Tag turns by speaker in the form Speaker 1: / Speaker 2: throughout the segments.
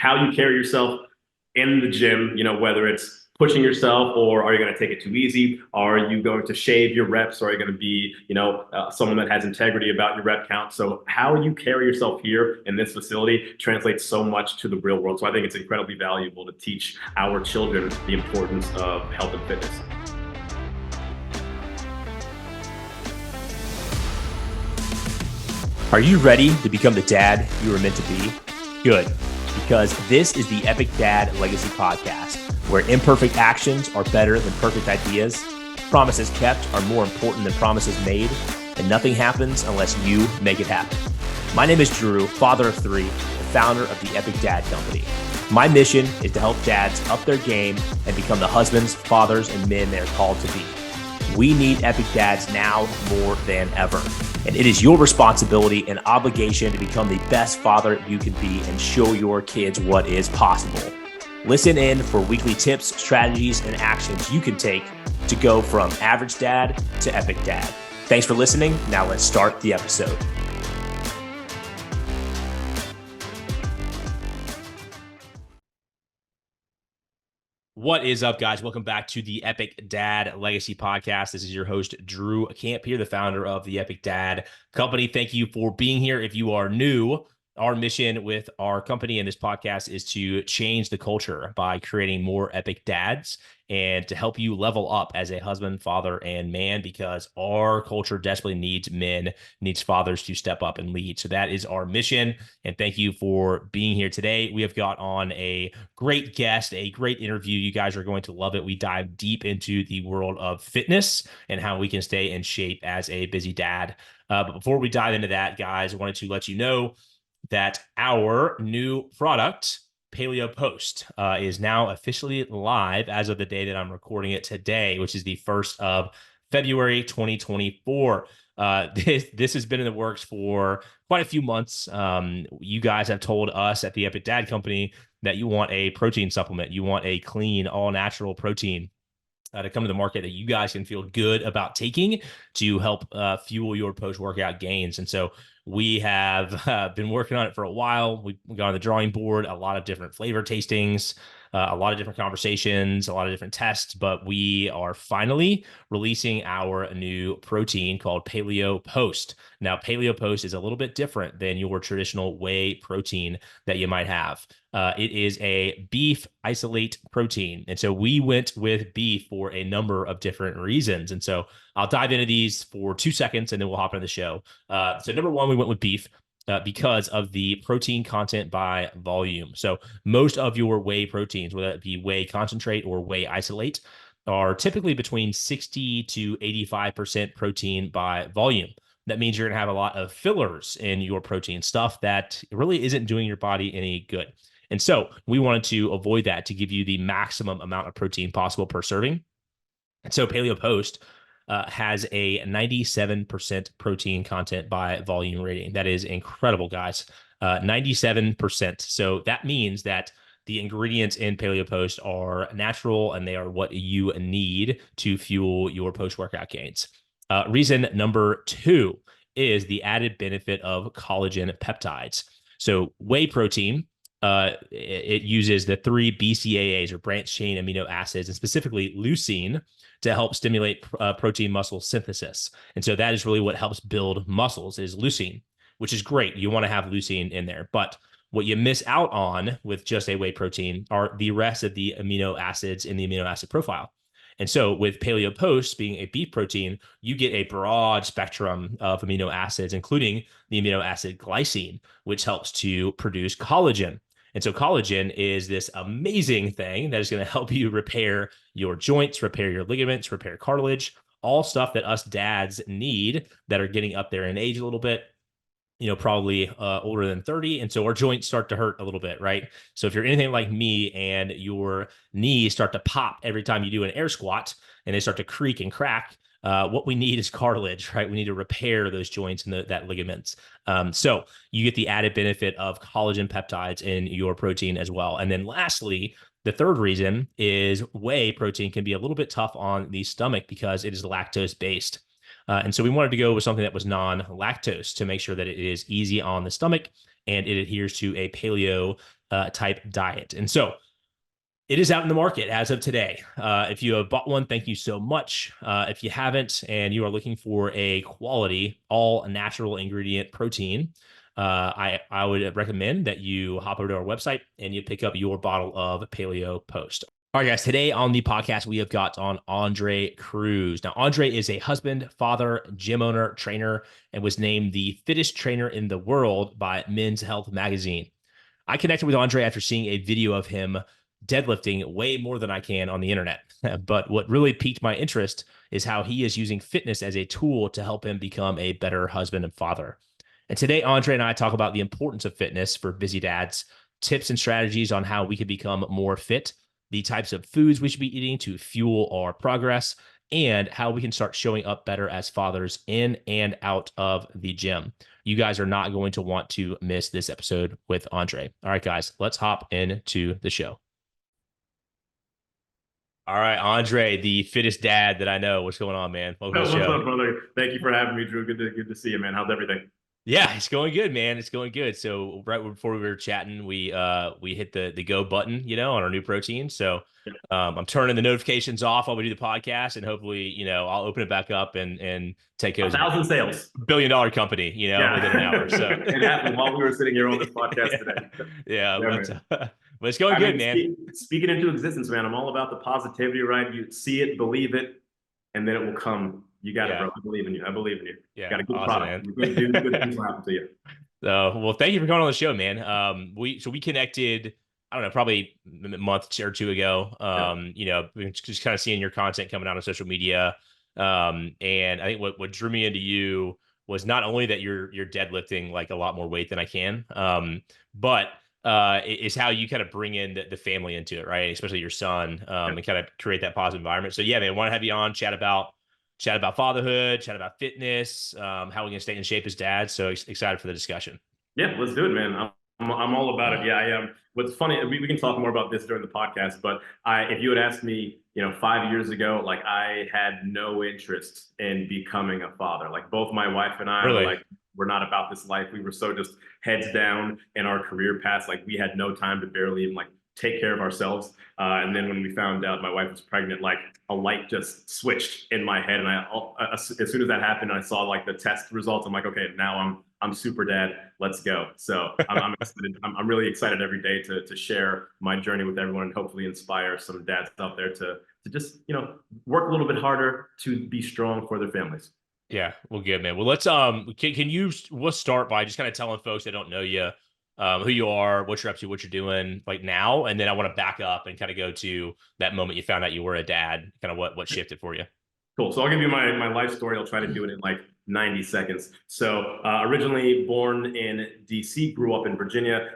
Speaker 1: how you carry yourself in the gym, whether it's pushing yourself or are you going to take it too easy? Are you going to shave your reps or are you going to be, someone that has integrity about your rep count? So how you carry yourself here in this facility translates so much to the real world. So I think it's incredibly valuable to teach our children the importance of health and fitness.
Speaker 2: Are you ready to become the dad you were meant to be? Good, because this is the Epic Dad Legacy Podcast, where imperfect actions are better than perfect ideas, promises kept are more important than promises made, and nothing happens unless you make it happen. My name is Drew, father of three, and founder of the Epic Dad Company. My mission is to help dads up their game and become the husbands, fathers, and men they are called to be. We need epic dads now more than ever. And it is your responsibility and obligation to become the best father you can be and show your kids what is possible. Listen in for weekly tips, strategies, and actions you can take to go from average dad to epic dad. Thanks for listening. Now let's start the episode. What is up, guys? Welcome back to the Epic Dad Legacy Podcast. This is your host, Drew Camp here, the founder of the Epic Dad Company. Thank you for being here. If you are new, our mission with our company and this podcast is to change the culture by creating more epic dads and to help you level up as a husband, father, and man, because our culture desperately needs men, needs fathers to step up and lead. So that is our mission. And thank you for being here today. We have got on a great guest, a great interview. You guys are going to love it. We dive deep into the world of fitness and how we can stay in shape as a busy dad. But before we dive into that, guys, I wanted to let you know that our new product, Paleo Post, is now officially live as of the day that I'm recording it today, which is the 1st of February, 2024. This has been in the works for quite a few months. You guys have told us at the Epic Dad Company that you want a protein supplement. You want a clean, all-natural protein to come to the market that you guys can feel good about taking to help fuel your post-workout gains. And so we have been working on it for a while. We've got on the drawing board, a lot of different flavor tastings, a lot of different conversations, a lot of different tests, but we are finally releasing our new protein called Paleo Post. Now, Paleo Post is a little bit different than your traditional whey protein that you might have. It is a beef isolate protein. And so we went with beef for a number of different reasons. And so I'll dive into these for 2 seconds and then we'll hop into the show. So number one, we went with beef because of the protein content by volume. So most of your whey proteins, whether it be whey concentrate or whey isolate, are typically between 60 to 85% protein by volume. That means you're going to have a lot of fillers in your protein, stuff that really isn't doing your body any good. And so we wanted to avoid that to give you the maximum amount of protein possible per serving. And so Paleo Post has a 97% protein content by volume rating. That is incredible, guys. 97%. So that means that the ingredients in Paleo Post are natural and they are what you need to fuel your post-workout gains. Reason number two is the added benefit of collagen peptides. So whey protein, it uses the 3 BCAAs or branched chain amino acids, and specifically leucine, to help stimulate protein muscle synthesis. And so that is really what helps build muscles is leucine, which is great. You want to have leucine in there. But what you miss out on with just a whey protein are the rest of the amino acids in the amino acid profile. And so with Paleo Post being a beef protein, you get a broad spectrum of amino acids, including the amino acid glycine, which helps to produce collagen. And so collagen is this amazing thing that is going to help you repair your joints, repair your ligaments, repair cartilage, all stuff that us dads need that are getting up there in age a little bit, probably older than 30. And so our joints start to hurt a little bit, right? So if you're anything like me and your knees start to pop every time you do an air squat and they start to creak and crack, what we need is cartilage, right? We need to repair those joints and that ligaments. So you get the added benefit of collagen peptides in your protein as well. And then lastly, the third reason is whey protein can be a little bit tough on the stomach because it is lactose based. And so we wanted to go with something that was non-lactose to make sure that it is easy on the stomach and it adheres to a paleo type diet. And so it is out in the market as of today. If you have bought one, thank you so much. If you haven't and you are looking for a quality, all natural ingredient protein, I would recommend that you hop over to our website and you pick up your bottle of Paleo Post. All right, guys, today on the podcast, we have got on Andre Cruz. Now, Andre is a husband, father, gym owner, trainer, and was named the fittest trainer in the world by Men's Health magazine. I connected with Andre after seeing a video of him deadlifting way more than I can on the internet. But what really piqued my interest is how he is using fitness as a tool to help him become a better husband and father. And today, Andre and I talk about the importance of fitness for busy dads, tips and strategies on how we can become more fit, the types of foods we should be eating to fuel our progress, and how we can start showing up better as fathers in and out of the gym. You guys are not going to want to miss this episode with Andre. All right, guys, let's hop into the show. All right, Andre, the fittest dad that I know. What's going on, man? Welcome to the
Speaker 1: What's
Speaker 2: show.
Speaker 1: up, brother? Thank you for having me, Drew. Good to see you, man. How's everything?
Speaker 2: Yeah, it's going good, man. It's going good. So right before we were chatting, we hit the go button, on our new protein. So I'm turning the notifications off while we do the podcast, and hopefully, I'll open it back up and take
Speaker 1: A
Speaker 2: those
Speaker 1: thousand sales.
Speaker 2: billion-dollar company,
Speaker 1: Yeah.
Speaker 2: within an hour. So
Speaker 1: It happened while we were sitting here on this podcast
Speaker 2: yeah,
Speaker 1: today.
Speaker 2: yeah,
Speaker 1: Yeah,
Speaker 2: but it's going
Speaker 1: I
Speaker 2: good,
Speaker 1: mean,
Speaker 2: man.
Speaker 1: speaking into existence, man. I'm all about the positivity, right? You see it, believe it, and then it will come. You got it,
Speaker 2: Yeah,
Speaker 1: bro. I believe in you. I believe in you.
Speaker 2: yeah,
Speaker 1: Got a good
Speaker 2: awesome,
Speaker 1: product.
Speaker 2: man.
Speaker 1: You're going to do good things will happen to you.
Speaker 2: So, well, thank you for coming on the show, man. We connected, I don't know, probably a month or two ago.
Speaker 1: Yeah.
Speaker 2: Just kind of seeing your content coming out on social media. And I think what drew me into you was not only that you're deadlifting like a lot more weight than I can, but is how you kind of bring in the family into it, right? Especially your son,
Speaker 1: Yeah.
Speaker 2: and kind of create that positive environment. So yeah, man, want to have you on, chat about fatherhood, chat about fitness, how we can stay in shape as dads. So excited for the discussion.
Speaker 1: Yeah, let's do it, man. I'm all about it. Yeah, I am. What's funny, we can talk more about this during the podcast, but if you had asked me, 5 years ago, like I had no interest in becoming a father. Like both my wife and I were
Speaker 2: Really?
Speaker 1: like, we're not about this life. We were so just heads down in our career paths. Like we had no time to barely even like take care of ourselves. And then when we found out my wife was pregnant, like a light just switched in my head. And as soon as that happened, I saw like the test results. I'm like, okay, now I'm super dad. Let's go. So I'm excited. I'm really excited every day to share my journey with everyone and hopefully inspire some dads out there to just work a little bit harder to be strong for their families.
Speaker 2: Yeah. Well, good, man. Well, we'll start by just kind of telling folks that don't know you, who you are, what you're up to, what you're doing like now. And then I want to back up and kind of go to that moment you found out you were a dad, kind of what shifted for you.
Speaker 1: Cool. So I'll give you my life story. I'll try to do it in like 90 seconds. So originally born in DC, grew up in Virginia,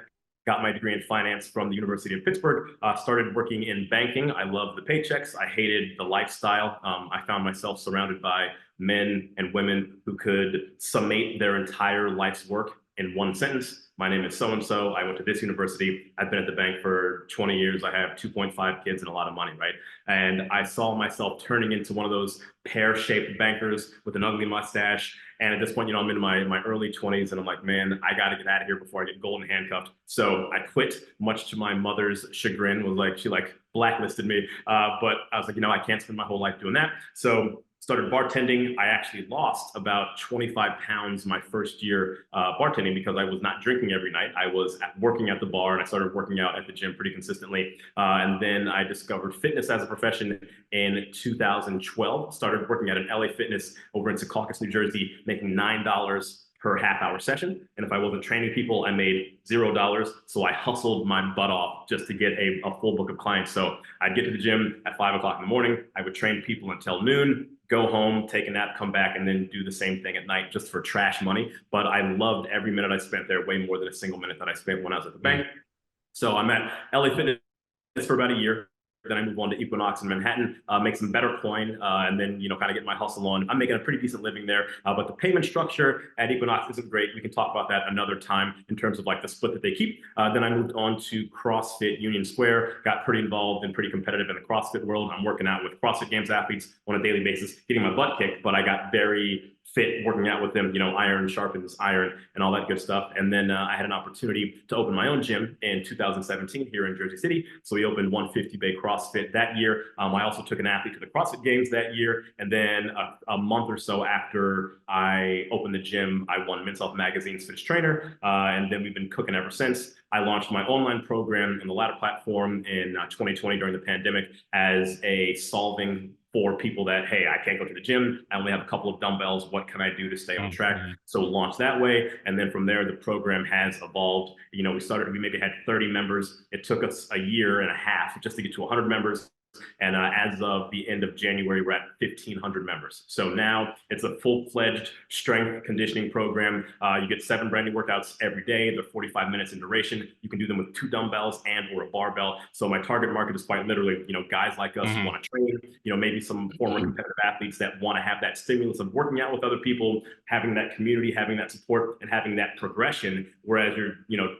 Speaker 1: got my degree in finance from the University of Pittsburgh, started working in banking. I loved the paychecks. I hated the lifestyle. I found myself surrounded by men and women who could summate their entire life's work in one sentence. My name is so-and-so. I went to this university. I've been at the bank for 20 years. I have 2.5 kids and a lot of money, right? And I saw myself turning into one of those pear-shaped bankers with an ugly mustache. And at this point, I'm in my early 20s and I'm like, man, I got to get out of here before I get golden handcuffed. So I quit, much to my mother's chagrin. She blacklisted me. But I was like, I can't spend my whole life doing that. So started bartending. I actually lost about 25 pounds my first year bartending because I was not drinking every night. I was working at the bar and I started working out at the gym pretty consistently. And then I discovered fitness as a profession in 2012. Started working at an LA Fitness over in Secaucus, New Jersey, making $9 per half-hour session. And if I wasn't training people, I made $0. So I hustled my butt off just to get a full book of clients. So I'd get to the gym at 5 o'clock in the morning. I would train people until noon, go home, take a nap, come back, and then do the same thing at night just for trash money. But I loved every minute I spent there, way more than a single minute that I spent when I was at the bank. So I'm at LA Fitness for about a year. Then I move on to Equinox in Manhattan, make some better coin, and then kind of get my hustle on. I'm making a pretty decent living there, but the payment structure at Equinox isn't great. We can talk about that another time in terms of like the split that they keep. Then I moved on to CrossFit Union Square, got pretty involved and pretty competitive in the CrossFit world. I'm working out with CrossFit Games athletes on a daily basis, getting my butt kicked, but I got very fit working out with him. Iron sharpens iron and all that good stuff. And then I had an opportunity to open my own gym in 2017 here in Jersey City. So we opened 150 Bay CrossFit that year. I also took an athlete to the CrossFit Games that year. And then a month or so after I opened the gym, I won Men's Health Magazine's Fittest Trainer. And then we've been cooking ever since. I launched my online program in the Ladder platform in 2020 during the pandemic as a solving for people that, hey, I can't go to the gym. I only have a couple of dumbbells. What can I do to stay on track?
Speaker 2: Mm-hmm.
Speaker 1: So launch that way. And then from there, the program has evolved. We maybe had 30 members. It took us a year and a half just to get to 100 members. And as of the end of January, we're at 1,500 members. So now it's a full-fledged strength conditioning program. You get 7 brand new workouts every day. They're 45 minutes in duration. You can do them with 2 dumbbells and or a barbell. So my target market is quite literally, guys like us who want to train, maybe some former competitive athletes that want to have that stimulus of working out with other people, having that community, having that support, and having that progression. Whereas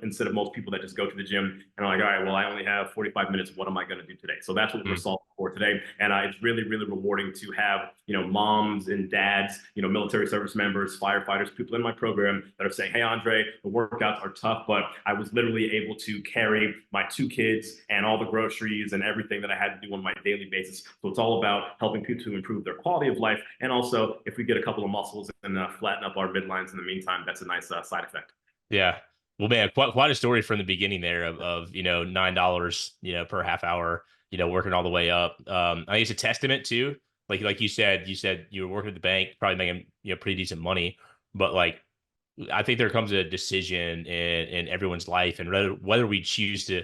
Speaker 1: instead of most people that just go to the gym and are like, all right, well, I only have 45 minutes. What am I going to do today? So that's what we're solving for today. And it's really, really rewarding to have, moms and dads, military service members, firefighters, people in my program that are saying, hey, Andre, the workouts are tough, but I was literally able to carry my 2 kids and all the groceries and everything that I had to do on my daily basis. So it's all about helping people to improve their quality of life. And also, if we get a couple of muscles and flatten up our midlines in the meantime, that's a nice side effect.
Speaker 2: Yeah. Well, man, quite a story from the beginning there of $9, per half hour, working all the way up. I think it's a testament to, like you said you were working at the bank, probably making, pretty decent money, but like, I think there comes a decision in everyone's life, and whether we choose to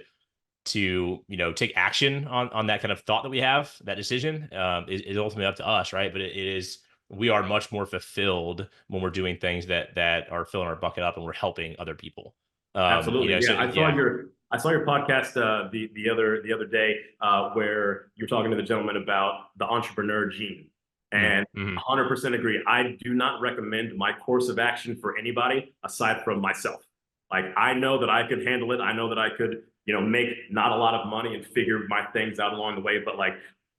Speaker 2: take action on that kind of thought that we have, that decision, is ultimately up to us, right? But it is, we are much more fulfilled when we're doing things that are filling our bucket up and we're helping other people.
Speaker 1: Absolutely.
Speaker 2: So
Speaker 1: Yeah. I saw your podcast the other day where you're talking to the gentleman about the entrepreneur gene. And
Speaker 2: mm-hmm.
Speaker 1: 100% agree. I do not recommend my course of action for anybody aside from myself. Like, I know that I could handle it. I know that I could, make not a lot of money and figure my things out along the way. But like,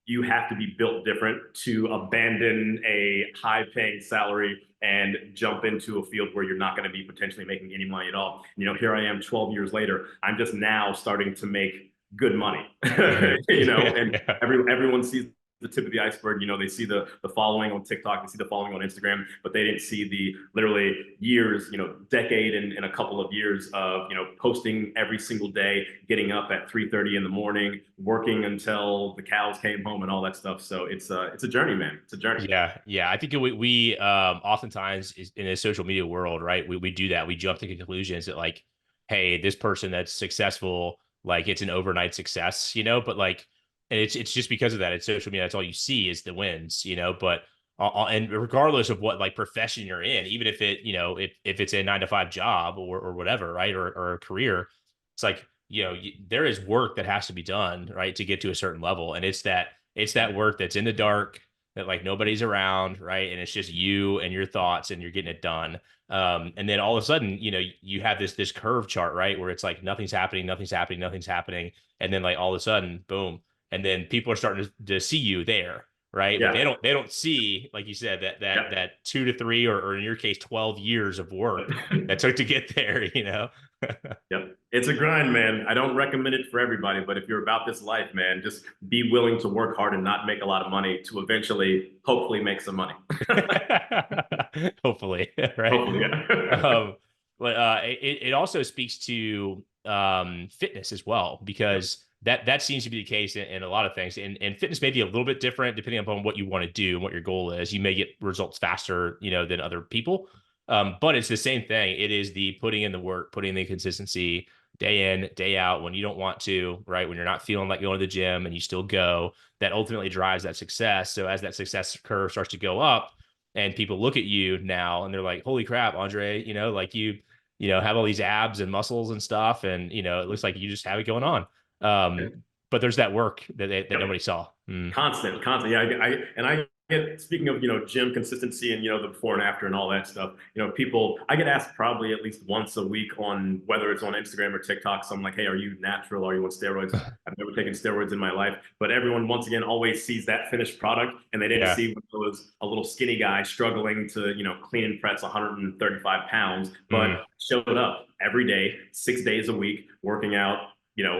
Speaker 1: you have to be built different to abandon a high-paying salary and jump into a field where you're not going to be potentially making any money at all. Here I am 12 years later. I'm just now starting to make good money, and everyone sees the tip of the iceberg. They see the following on TikTok, they see the following on Instagram, but they didn't see the literally years, decade and a couple of years of, posting every single day, getting up at 3:30 in the morning, working until the cows came home and all that stuff. So it's a journey, man. It's a journey.
Speaker 2: Yeah. I think we oftentimes in a social media world, right? We do that. We jump to conclusions that like, hey, this person that's successful, like it's an overnight success, but like, and it's just because of that. It's social media. That's all you see is the wins, but and regardless of what like profession you're in, even if it, if it's a 9-to-5 job or whatever, right, or a career, it's like, there is work that has to be done, right, to get to a certain level, and it's that work that's in the dark, that like nobody's around, right, and it's just you and your thoughts, and you're getting it done. And then all of a sudden, you have this curve chart, right, where it's like nothing's happening, and then like all of a sudden, boom. And then people are starting to see you there, right?
Speaker 1: Yeah.
Speaker 2: But they don't see, like you said, that 2 to 3 or in your case 12 years of work that took to get there.
Speaker 1: Yep. It's a grind, man. I don't recommend it for everybody, but if you're about this life, man, just be willing to work hard and not make a lot of money to eventually, hopefully, make some money.
Speaker 2: Hopefully, right?
Speaker 1: Hopefully, yeah.
Speaker 2: But it also speaks to fitness as well, because that seems to be the case in a lot of things. And fitness may be a little bit different depending upon what you want to do and what your goal is. You may get results faster, than other people. But it's the same thing. It is the putting in the work, putting in the consistency day in, day out, when you don't want to, right? When you're not feeling like going to the gym and you still go, that ultimately drives that success. So as that success curve starts to go up and people look at you now and they're like, holy crap, Andre, like you have all these abs and muscles and stuff. And, it looks like you just have it going on. but there's that work that nobody saw.
Speaker 1: Constant. Yeah. I get, speaking of, gym consistency and, the before and after and all that stuff, I get asked probably at least once a week on whether it's on Instagram or TikTok. So I'm like, hey, are you natural? Are you on steroids? I've never taken steroids in my life, but everyone, once again, always sees that finished product, and they didn't
Speaker 2: Yeah.
Speaker 1: see when I was a little skinny guy struggling to, clean and press 135 pounds, but showed up every day, 6 days a week, working out,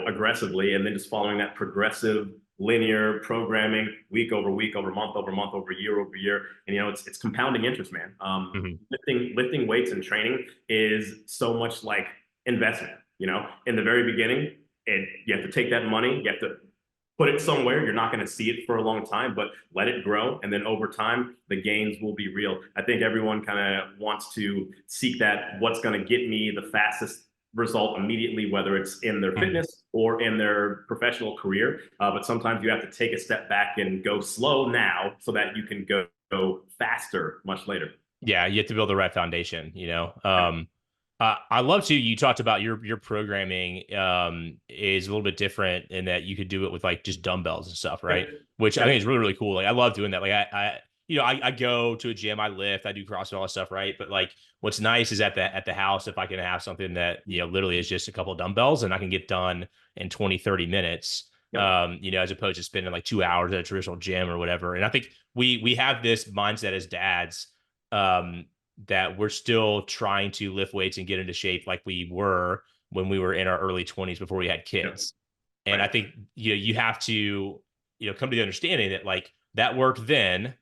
Speaker 1: aggressively, and then just following that progressive linear programming week over week over month over year, and it's compounding interest, man. Lifting weights and training is so much like investment. In the very beginning, and you have to take that money, you have to put it somewhere. You're not going to see it for a long time, but let it grow, and then over time the gains will be real. I think everyone kind of wants to seek that, what's going to get me the fastest result immediately, whether it's in their fitness or in their professional career. But sometimes you have to take a step back and go slow now so that you can go faster much later.
Speaker 2: Yeah, you have to build the right foundation, I love you talked about your programming is a little bit different in that you could do it with like just dumbbells and stuff, right? Which I think is really, really cool. Like I love doing that. Like I go to a gym, I lift, I do CrossFit, all that stuff, right? But like what's nice is at the house, if I can have something that, literally is just a couple of dumbbells and I can get done in 20, 30 minutes, as opposed to spending like 2 hours at a traditional gym or whatever. And I think we have this mindset as dads, that we're still trying to lift weights and get into shape like we were when we were in our early 20s before we had kids. And I think, you have to, come to the understanding that like that worked then,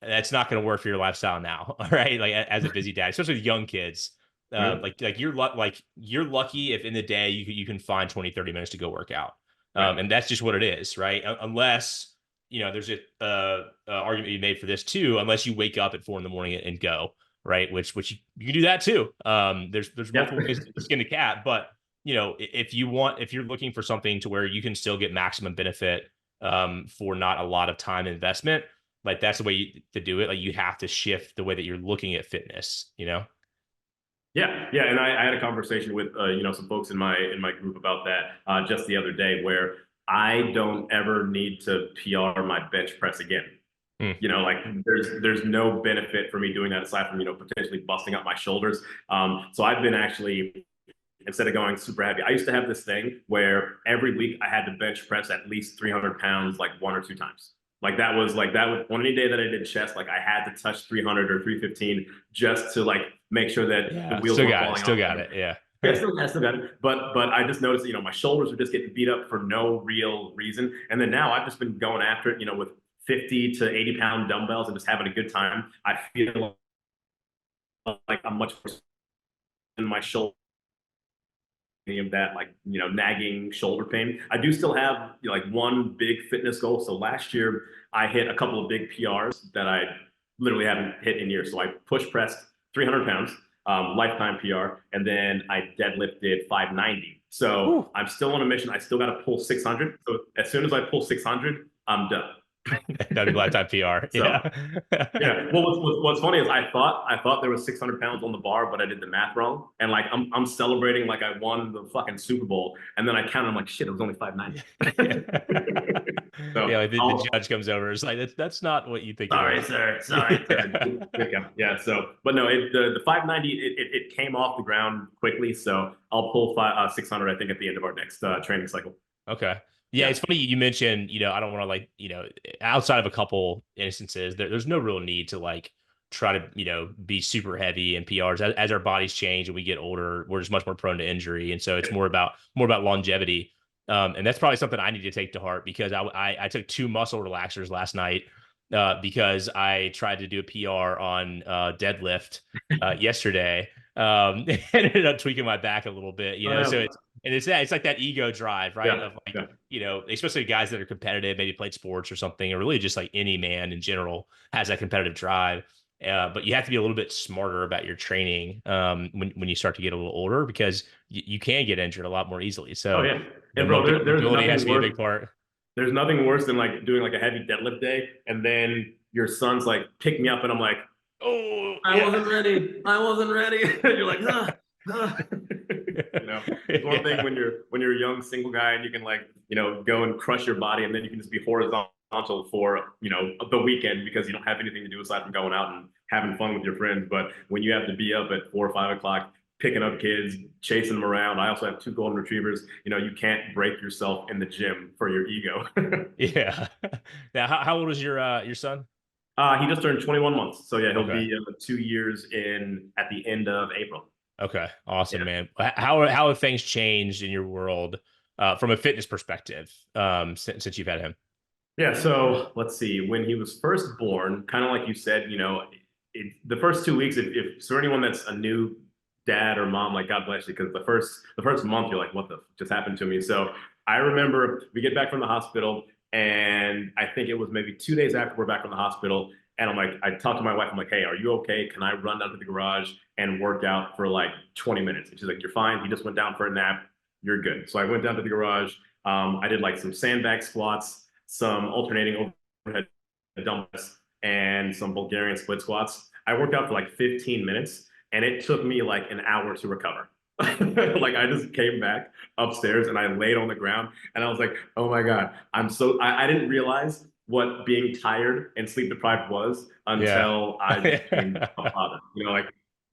Speaker 2: that's not going to work for your lifestyle now. All right. Like as a busy dad, especially with young kids, you're lucky if in the day you can find 20, 30 minutes to go work out. And that's just what it is. Right. Unless, there's a argument you made for this too, unless you wake up at 4 a.m. and go, right. Which you can do that too. There's multiple ways to skin a cat, but if you're looking for something to where you can still get maximum benefit, for not a lot of time investment, like that's the way to do it. Like you have to shift the way that you're looking at fitness,
Speaker 1: Yeah. And I had a conversation with, some folks in my group about that just the other day, where I don't ever need to PR my bench press again. Like there's no benefit for me doing that aside from, potentially busting up my shoulders. So I've been actually, instead of going super heavy, I used to have this thing where every week I had to bench press at least 300 pounds, like 1 or 2 times. Like that was on any day that I did chest, like I had to touch 300 or 315 just to like make sure that the wheels weren't falling off.
Speaker 2: Still got it. Yeah.
Speaker 1: Yeah, still got it. But I just noticed, my shoulders were just getting beat up for no real reason. And then now I've just been going after it, with 50 to 80 pound dumbbells and just having a good time. I feel like I'm much more in my shoulder of that, like, nagging shoulder pain. I do still have like one big fitness goal. So last year I hit a couple of big PRs that I literally haven't hit in years. So I push pressed 300 pounds, lifetime PR, and then I deadlifted 590. So I'm still on a mission. I still got to pull 600. So as soon as I pull 600, I'm done.
Speaker 2: That'd be lifetime PR.
Speaker 1: So,
Speaker 2: yeah.
Speaker 1: Well, what's funny is I thought there was 600 pounds on the bar, but I did the math wrong. And like I'm celebrating like I won the fucking Super Bowl, and then I counted. I'm like, shit, it was only 590.
Speaker 2: So yeah, like the judge comes over. It's like that's not what you think.
Speaker 1: Sorry, sir. Yeah. So, but no, the 590 it came off the ground quickly. So I'll pull 600. I think at the end of our next training cycle.
Speaker 2: Okay. Yeah, it's funny you mentioned, I don't want to like, outside of a couple instances, there's no real need to like try to, be super heavy in PRs. As our bodies change and we get older, we're just much more prone to injury. And so it's more about longevity. And that's probably something I need to take to heart, because I took 2 muscle relaxers last night because I tried to do a PR on deadlift yesterday. Ended up tweaking my back a little bit, so it's like that ego drive, right? Of like, especially guys that are competitive, maybe played sports or something, or really just like any man in general has that competitive drive. But you have to be a little bit smarter about your training when you start to get a little older, because you can get injured a lot more easily. So,
Speaker 1: and bro, there's nothing
Speaker 2: has to be a big part.
Speaker 1: There's nothing worse than like doing like a heavy deadlift day, and then your son's like, pick me up, and I'm like, oh, I wasn't ready. You're like, You know, it's one thing
Speaker 2: Yeah.
Speaker 1: when you're a young single guy and you can like, go and crush your body and then you can just be horizontal for, the weekend because you don't have anything to do aside from going out and having fun with your friends. But when you have to be up at 4 or 5 o'clock picking up kids, chasing them around. I also have two golden retrievers. You can't break yourself in the gym for your ego.
Speaker 2: Yeah. Now, how old is your son?
Speaker 1: He just turned 21 months. So yeah, he'll
Speaker 2: Okay.
Speaker 1: be 2 years in at the end of April.
Speaker 2: Okay.
Speaker 1: Yeah.
Speaker 2: Awesome, man. How have things changed in your world from a fitness perspective since you've had him?
Speaker 1: Yeah, so let's see. When he was first born, kind of like you said, the first 2 weeks, if for anyone that's a new dad or mom, like God bless you, because the first month you're like, what the just happened to me? So I remember we get back from the hospital, and I think it was maybe 2 days after we're back from the hospital, and I'm like, I talked to my wife, I'm like, hey, are you okay? Can I run down to the garage and work out for like 20 minutes? And she's like, you're fine. He just went down for a nap. You're good. So I went down to the garage. I did like some sandbag squats, some alternating overhead dumbbells, and some Bulgarian split squats. I worked out for like 15 minutes and it took me like an hour to recover. Like I just came back upstairs and I laid on the ground and I was like, oh my God, I didn't realize what being tired and sleep deprived was
Speaker 2: Yeah.
Speaker 1: until I became a father. Like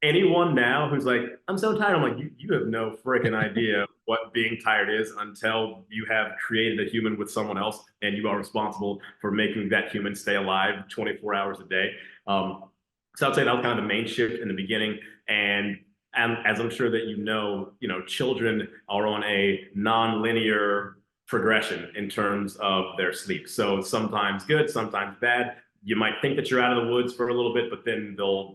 Speaker 1: anyone now who's like, I'm so tired. I'm like, you have no freaking idea what being tired is until you have created a human with someone else and you are responsible for making that human stay alive 24 hours a day. So I'd say that was kind of the main shift in the beginning. And as I'm sure that children are on a non-linear progression in terms of their sleep. So sometimes good, sometimes bad. You might think that you're out of the woods for a little bit, but then they'll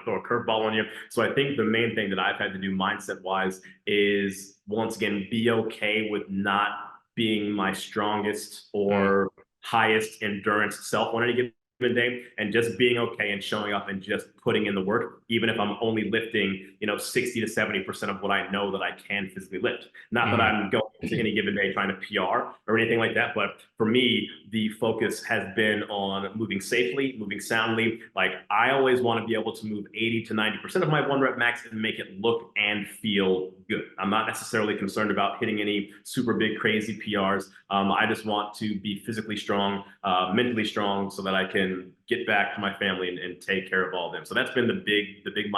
Speaker 1: throw a curveball on you. So I think the main thing that I've had to do mindset wise is once again be okay with not being my strongest
Speaker 2: Mm,
Speaker 1: or highest endurance self on any given day and just being okay and showing up and just putting in the work, even if I'm only lifting, 60 to 70% of what I know that I can physically lift. Not that
Speaker 2: mm,
Speaker 1: I'm going to any given day trying to PR or anything like that, but for me, the focus has been on moving safely, moving soundly. Like I always want to be able to move 80 to 90% of my one rep max and make it look and feel good. I'm not necessarily concerned about hitting any super big, crazy PRs. I just want to be physically strong, mentally strong, so that I can get back to my family and take care of all of them. So that's been the big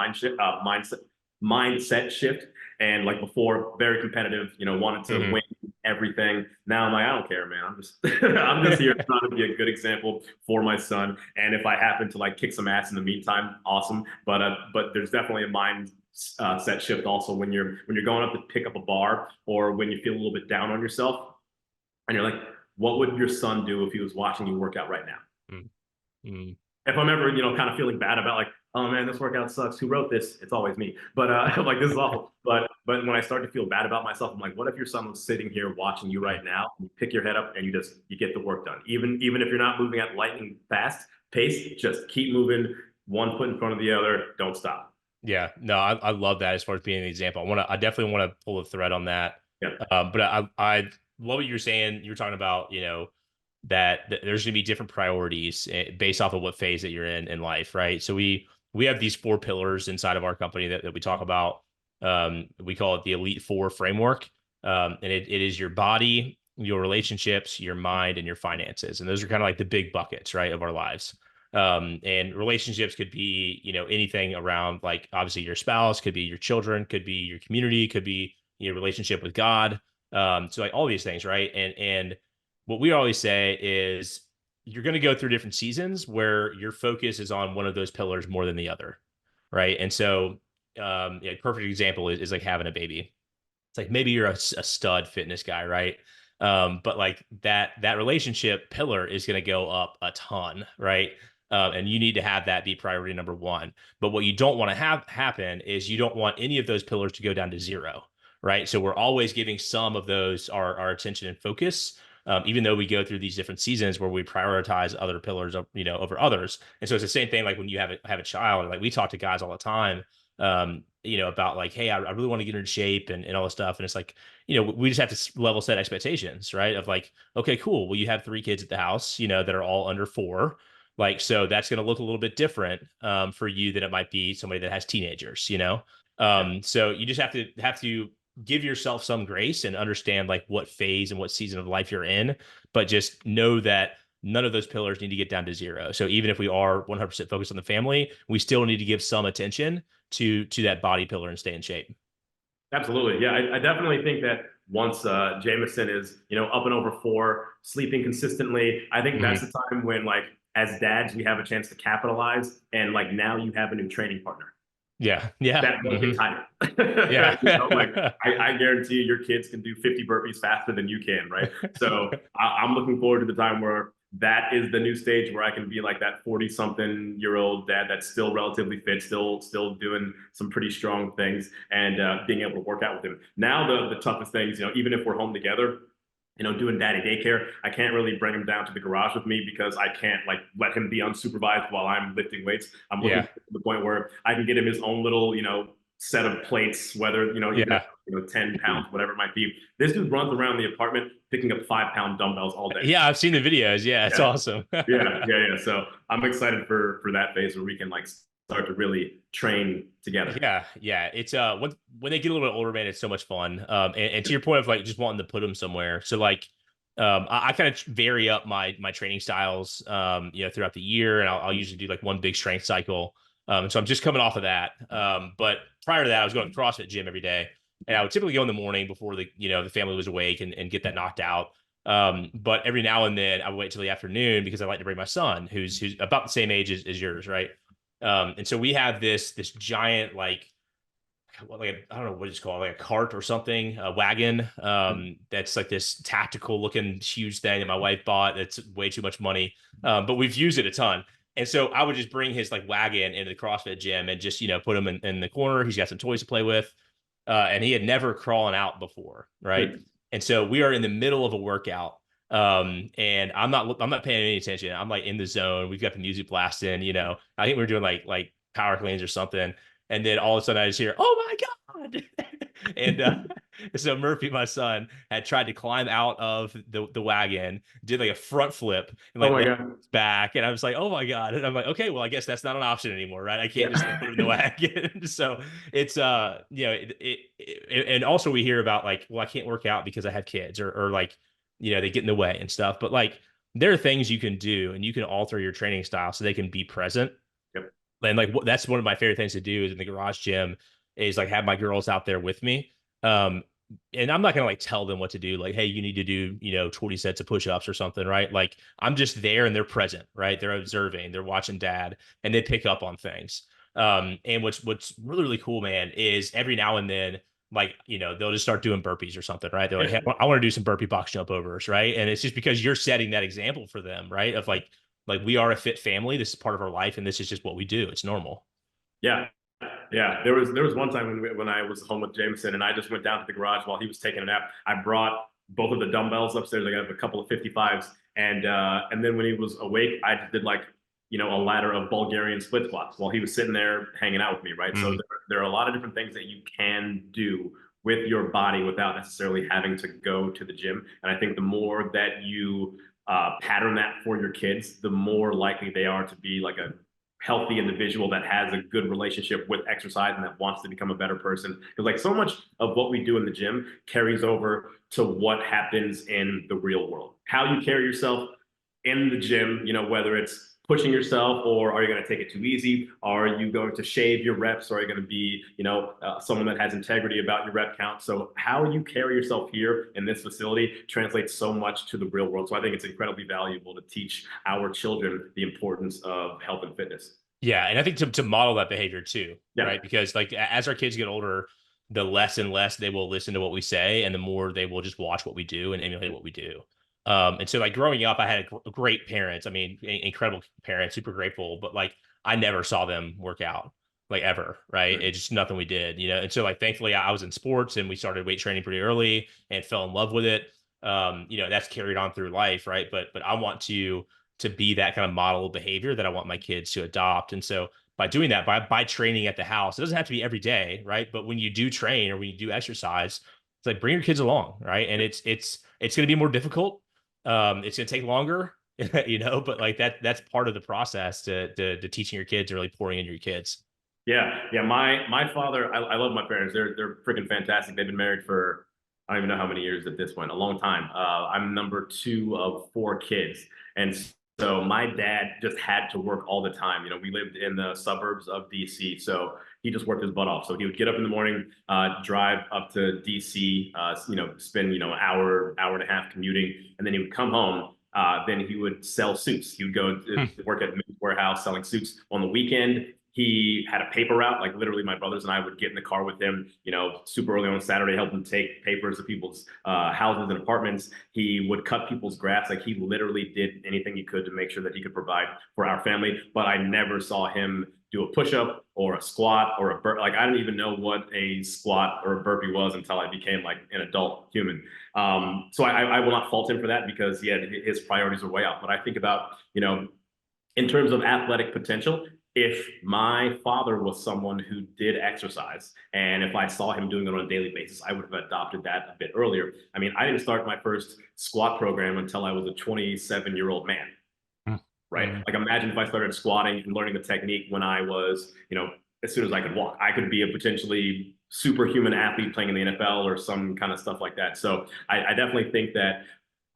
Speaker 1: mindset shift. And like before, very competitive, wanted to
Speaker 2: mhm.
Speaker 1: win everything. Now I'm like, I don't care, man. I'm just I'm just here trying to be a good example for my son. And if I happen to like kick some ass in the meantime, awesome. But there's definitely a mind set shift also when you're going up to pick up a bar or when you feel a little bit down on yourself and you're like, what would your son do if he was watching you work out right now?
Speaker 2: Mm, mm.
Speaker 1: If I'm ever, kind of feeling bad about like, oh man, this workout sucks. Who wrote this? It's always me. But I'm like, this is awful. But when I start to feel bad about myself, I'm like, what if your son was sitting here watching you
Speaker 2: Mm.
Speaker 1: right now? You pick your head up and you get the work done. Even if you're not moving at lightning fast pace, just keep moving, one foot in front of the other. Don't stop.
Speaker 2: Yeah, no, I love that as far as being an example. I definitely want to pull a thread on that.
Speaker 1: Yeah.
Speaker 2: But I love what you're saying. You're talking about, that there's going to be different priorities based off of what phase that you're in life, right? So we have these four pillars inside of our company that we talk about. We call it the Elite Four framework. And it is your body, your relationships, your mind, and your finances. And those are kind of like the big buckets, right, of our lives. And relationships could be, anything around like obviously your spouse, could be your children, could be your community, could be your relationship with God. So like all these things, right? And what we always say is you're going to go through different seasons where your focus is on one of those pillars more than the other, right? And so, yeah, perfect example is like having a baby. It's like maybe you're a stud fitness guy, right? But like that relationship pillar is going to go up a ton, right? And you need to have that be priority number one. But what you don't want to have happen is you don't want any of those pillars to go down to zero, right? So we're always giving some of those our attention and focus, even though we go through these different seasons where we prioritize other pillars, over others. And so it's the same thing like when you have a child. Like we talk to guys all the time, about like, hey, I really want to get into shape and all this stuff. And it's like, we just have to level set expectations, right? Of like, okay, cool. Well, you have three kids at the house, that are all under four. Like, so that's going to look a little bit different for you than it might be somebody that has teenagers. So you just have to give yourself some grace and understand like what phase and what season of life you're in, but just know that none of those pillars need to get down to zero. So even if we are 100% focused on the family, we still need to give some attention to that body pillar and stay in shape.
Speaker 1: Absolutely. Yeah, I definitely think that once Jameson is, up and over 4, sleeping consistently, I think that's
Speaker 2: Mhm.
Speaker 1: the time when, like, as dads, we have a chance to capitalize. And, like, now you have a new training partner
Speaker 2: Yeah. Yeah.
Speaker 1: that won't get tired. Like,
Speaker 2: Yeah.
Speaker 1: I guarantee you, your kids can do 50 burpees faster than you can, right? So I'm looking forward to the time where that is the new stage where I can be like that 40-something-year-old dad that's still relatively fit, still doing some pretty strong things, and being able to work out with him. Now the toughest things, even if we're home together, doing daddy daycare, I can't really bring him down to the garage with me because I can't like let him be unsupervised while I'm lifting weights. I'm looking
Speaker 2: Yeah.
Speaker 1: to the point where I can get him his own little, set of plates, whether, even if,
Speaker 2: Yeah.
Speaker 1: 10 pounds, whatever it might be. This dude runs around the apartment picking up 5-pound dumbbells all day.
Speaker 2: Yeah. I've seen the videos. Yeah. It's
Speaker 1: Yeah.
Speaker 2: awesome.
Speaker 1: Yeah. So I'm excited for that phase where we can like start to really train together.
Speaker 2: Yeah. It's when they get a little bit older, man, it's so much fun. And to your point of like just wanting to put them somewhere. So like I kind of vary up my training styles throughout the year, and I'll usually do like one big strength cycle. So I'm just coming off of that. But prior to that, I was going to CrossFit gym every day. And I would typically go in the morning before the family was awake and get that knocked out. But every now and then I would wait till the afternoon because I like to bring my son, who's about the same age as yours, right? And so we have this giant I don't know what it's called, like a cart or something, a wagon. That's like this tactical looking huge thing that my wife bought. That's way too much money, but we've used it a ton. And so I would just bring his like wagon into the CrossFit gym and just put him in the corner. He's got some toys to play with, and he had never crawled out before, right? And so we are in the middle of a workout, and I'm not paying any attention. I'm like in the zone. We've got the music blasting. I think we are doing like power cleans or something. And then all of a sudden I just hear, "Oh my God." And so Murphy, my son, had tried to climb out of the wagon, did like a front flip and
Speaker 1: Oh
Speaker 2: like
Speaker 1: my
Speaker 2: landed
Speaker 1: God.
Speaker 2: back. And I was like, "Oh my God." And I'm like, "Okay, well, I guess that's not an option anymore, right? I can't just like put him in the
Speaker 1: Yeah.
Speaker 2: wagon." So it's and also we hear about like, well, I can't work out because I have kids, or like, they get in the way and stuff. But like there are things you can do and you can alter your training style so they can be present.
Speaker 1: Yep.
Speaker 2: And like that's one of my favorite things to do is in the garage gym is like have my girls out there with me. Um, and I'm not gonna like tell them what to do, like, hey, you need to do, 20 sets of push-ups or something, right? Like I'm just there and they're present, right? They're observing, they're watching dad, and they pick up on things. And what's really, really cool, man, is every now and then, like, they'll just start doing burpees or something, right? They're like, hey, I want to do some burpee box jump overs, right? And it's just because you're setting that example for them, right? Of like we are a fit family. This is part of our life, and this is just what we do. It's normal.
Speaker 1: Yeah. Yeah. There was one time when I was home with Jameson and I just went down to the garage while he was taking a nap. I brought both of the dumbbells upstairs. I got a couple of 55s. And then when he was awake, I just did like, a ladder of Bulgarian split squats while he was sitting there hanging out with me, right? So
Speaker 2: Mhm.
Speaker 1: there are a lot of different things that you can do with your body without necessarily having to go to the gym. And I think the more that you pattern that for your kids, the more likely they are to be like a healthy individual that has a good relationship with exercise and that wants to become a better person. Because like so much of what we do in the gym carries over to what happens in the real world. How you carry yourself in the gym, whether it's pushing yourself or are you going to take it too easy? Are you going to shave your reps? Or are you going to be, someone that has integrity about your rep count? So how you carry yourself here in this facility translates so much to the real world. So I think it's incredibly valuable to teach our children the importance of health and fitness.
Speaker 2: Yeah, and I think to model that behavior too,
Speaker 1: Yeah.
Speaker 2: right? Because like as our kids get older, the less and less they will listen to what we say, and the more they will just watch what we do and emulate what we do. And so like growing up, I had great parents. I mean, incredible parents, super grateful. But like I never saw them work out like ever, right?
Speaker 1: Right.
Speaker 2: It's just nothing we did, And so like thankfully, I was in sports and we started weight training pretty early and fell in love with it. That's carried on through life, right? But I want to be that kind of model of behavior that I want my kids to adopt. And so by doing that, by training at the house, it doesn't have to be every day, right? But when you do train or when you do exercise, it's like bring your kids along, right? And it's going to be more difficult. It's going to take longer, but like that's part of the process to teaching your kids and really pouring into your kids.
Speaker 1: Yeah. My father, I love my parents. They're freaking fantastic. They've been married for I don't even know how many years at this point, a long time. I'm number two of four kids, and so my dad just had to work all the time. We lived in the suburbs of DC, so he just worked his butt off. So he would get up in the morning, drive up to DC, spend an hour and a half commuting, and then he would come home. Then he would sell suits. He would go to work at Men's Warehouse selling suits on the weekend. He had a paper route, like literally my brothers and I would get in the car with him, super early on Saturday, help him take papers to people's houses and apartments. He would cut people's grass. Like he literally did anything he could to make sure that he could provide for our family. But I never saw him do a push-up or a squat or a burp. Like I didn't even know what a squat or a burpee was until I became like an adult human. So I will not fault him for that because his priorities are way out. But I think about, in terms of athletic potential, if my father was someone who did exercise and if I saw him doing it on a daily basis, I would have adopted that a bit earlier. I mean, I didn't start my first squat program until I was a 27-year-old man, right?
Speaker 2: Mm-hmm.
Speaker 1: Like imagine if I started squatting and learning the technique when I was, as soon as I could walk. I could be a potentially superhuman athlete playing in the NFL or some kind of stuff like that. So I definitely think that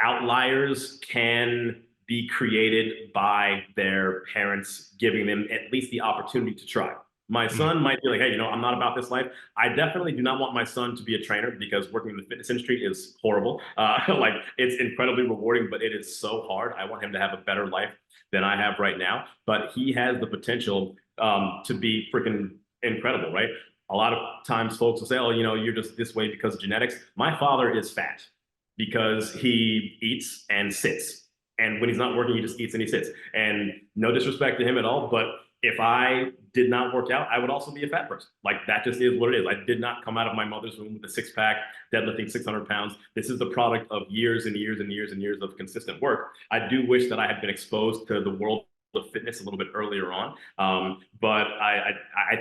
Speaker 1: outliers can be created by their parents giving them at least the opportunity to try. My son might be like, hey, I'm not about this life. I definitely do not want my son to be a trainer because working in the fitness industry is horrible. Like it's incredibly rewarding, but it is so hard. I want him to have a better life than I have right now. But he has the potential to be freaking incredible, right? A lot of times folks will say, oh, you're just this way because of genetics. My father is fat because he eats and sits. And when he's not working, he just eats and he sits. And no disrespect to him at all, but if I did not work out, I would also be a fat person. Like that just is what it is. I did not come out of my mother's womb with a six pack, deadlifting 600 pounds. This is the product of years and years and years and years of consistent work. I do wish that I had been exposed to the world of fitness a little bit earlier on. But I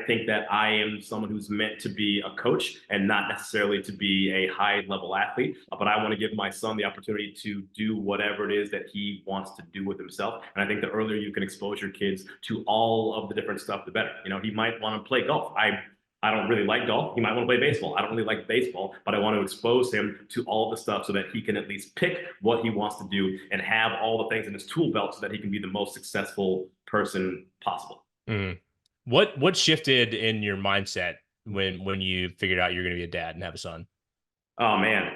Speaker 1: think that I am someone who's meant to be a coach and not necessarily to be a high level athlete. But I want to give my son the opportunity to do whatever it is that he wants to do with himself. And I think the earlier you can expose your kids to all of the different stuff, the better. He might want to play golf. I don't really like golf. He might want to play baseball. I don't really like baseball, but I want to expose him to all the stuff so that he can at least pick what he wants to do and have all the things in his tool belt so that he can be the most successful person possible.
Speaker 2: Mm. What shifted in your mindset when you figured out you're going to be a dad and have a son?
Speaker 1: Oh man.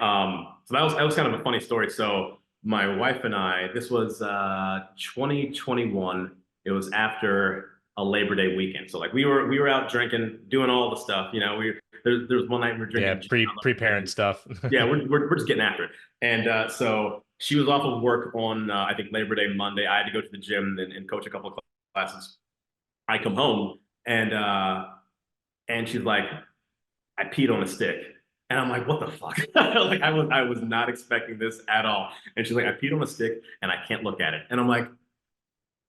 Speaker 1: So that was kind of a funny story. So my wife and I, this was 2021. It was after a Labor Day weekend. So like we were out drinking, doing all the stuff. There's one night we were drinking.
Speaker 2: Yeah, pre-parent stuff.
Speaker 1: Yeah, we're just getting after it. And so she was off of work on I think Labor Day Monday. I had to go to the gym and coach a couple of classes. I come home and she's like, I peed on a stick. And I'm like, what the fuck? Like I was not expecting this at all. And she's like, I peed on a stick and I can't look at it. And I'm like,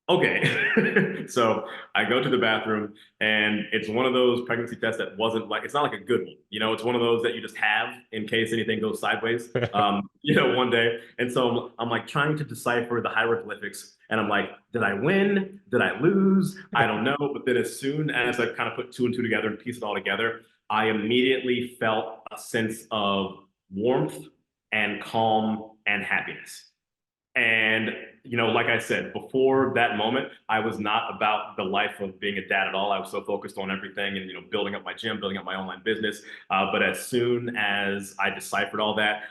Speaker 1: okay. So I go to the bathroom and it's one of those pregnancy tests that wasn't like, it's not like a good one. It's one of those that you just have in case anything goes sideways, one day. And so I'm like trying to decipher the hieroglyphics and I'm like, did I win? Did I lose? I don't know. But then as soon as I kind of put two and two together and piece it all together, I immediately felt a sense of warmth and calm and happiness. And, like I said, before that moment, I was not about the life of being a dad at all. I was so focused on everything and, building up my gym, building up my online business. But as soon as I deciphered all that,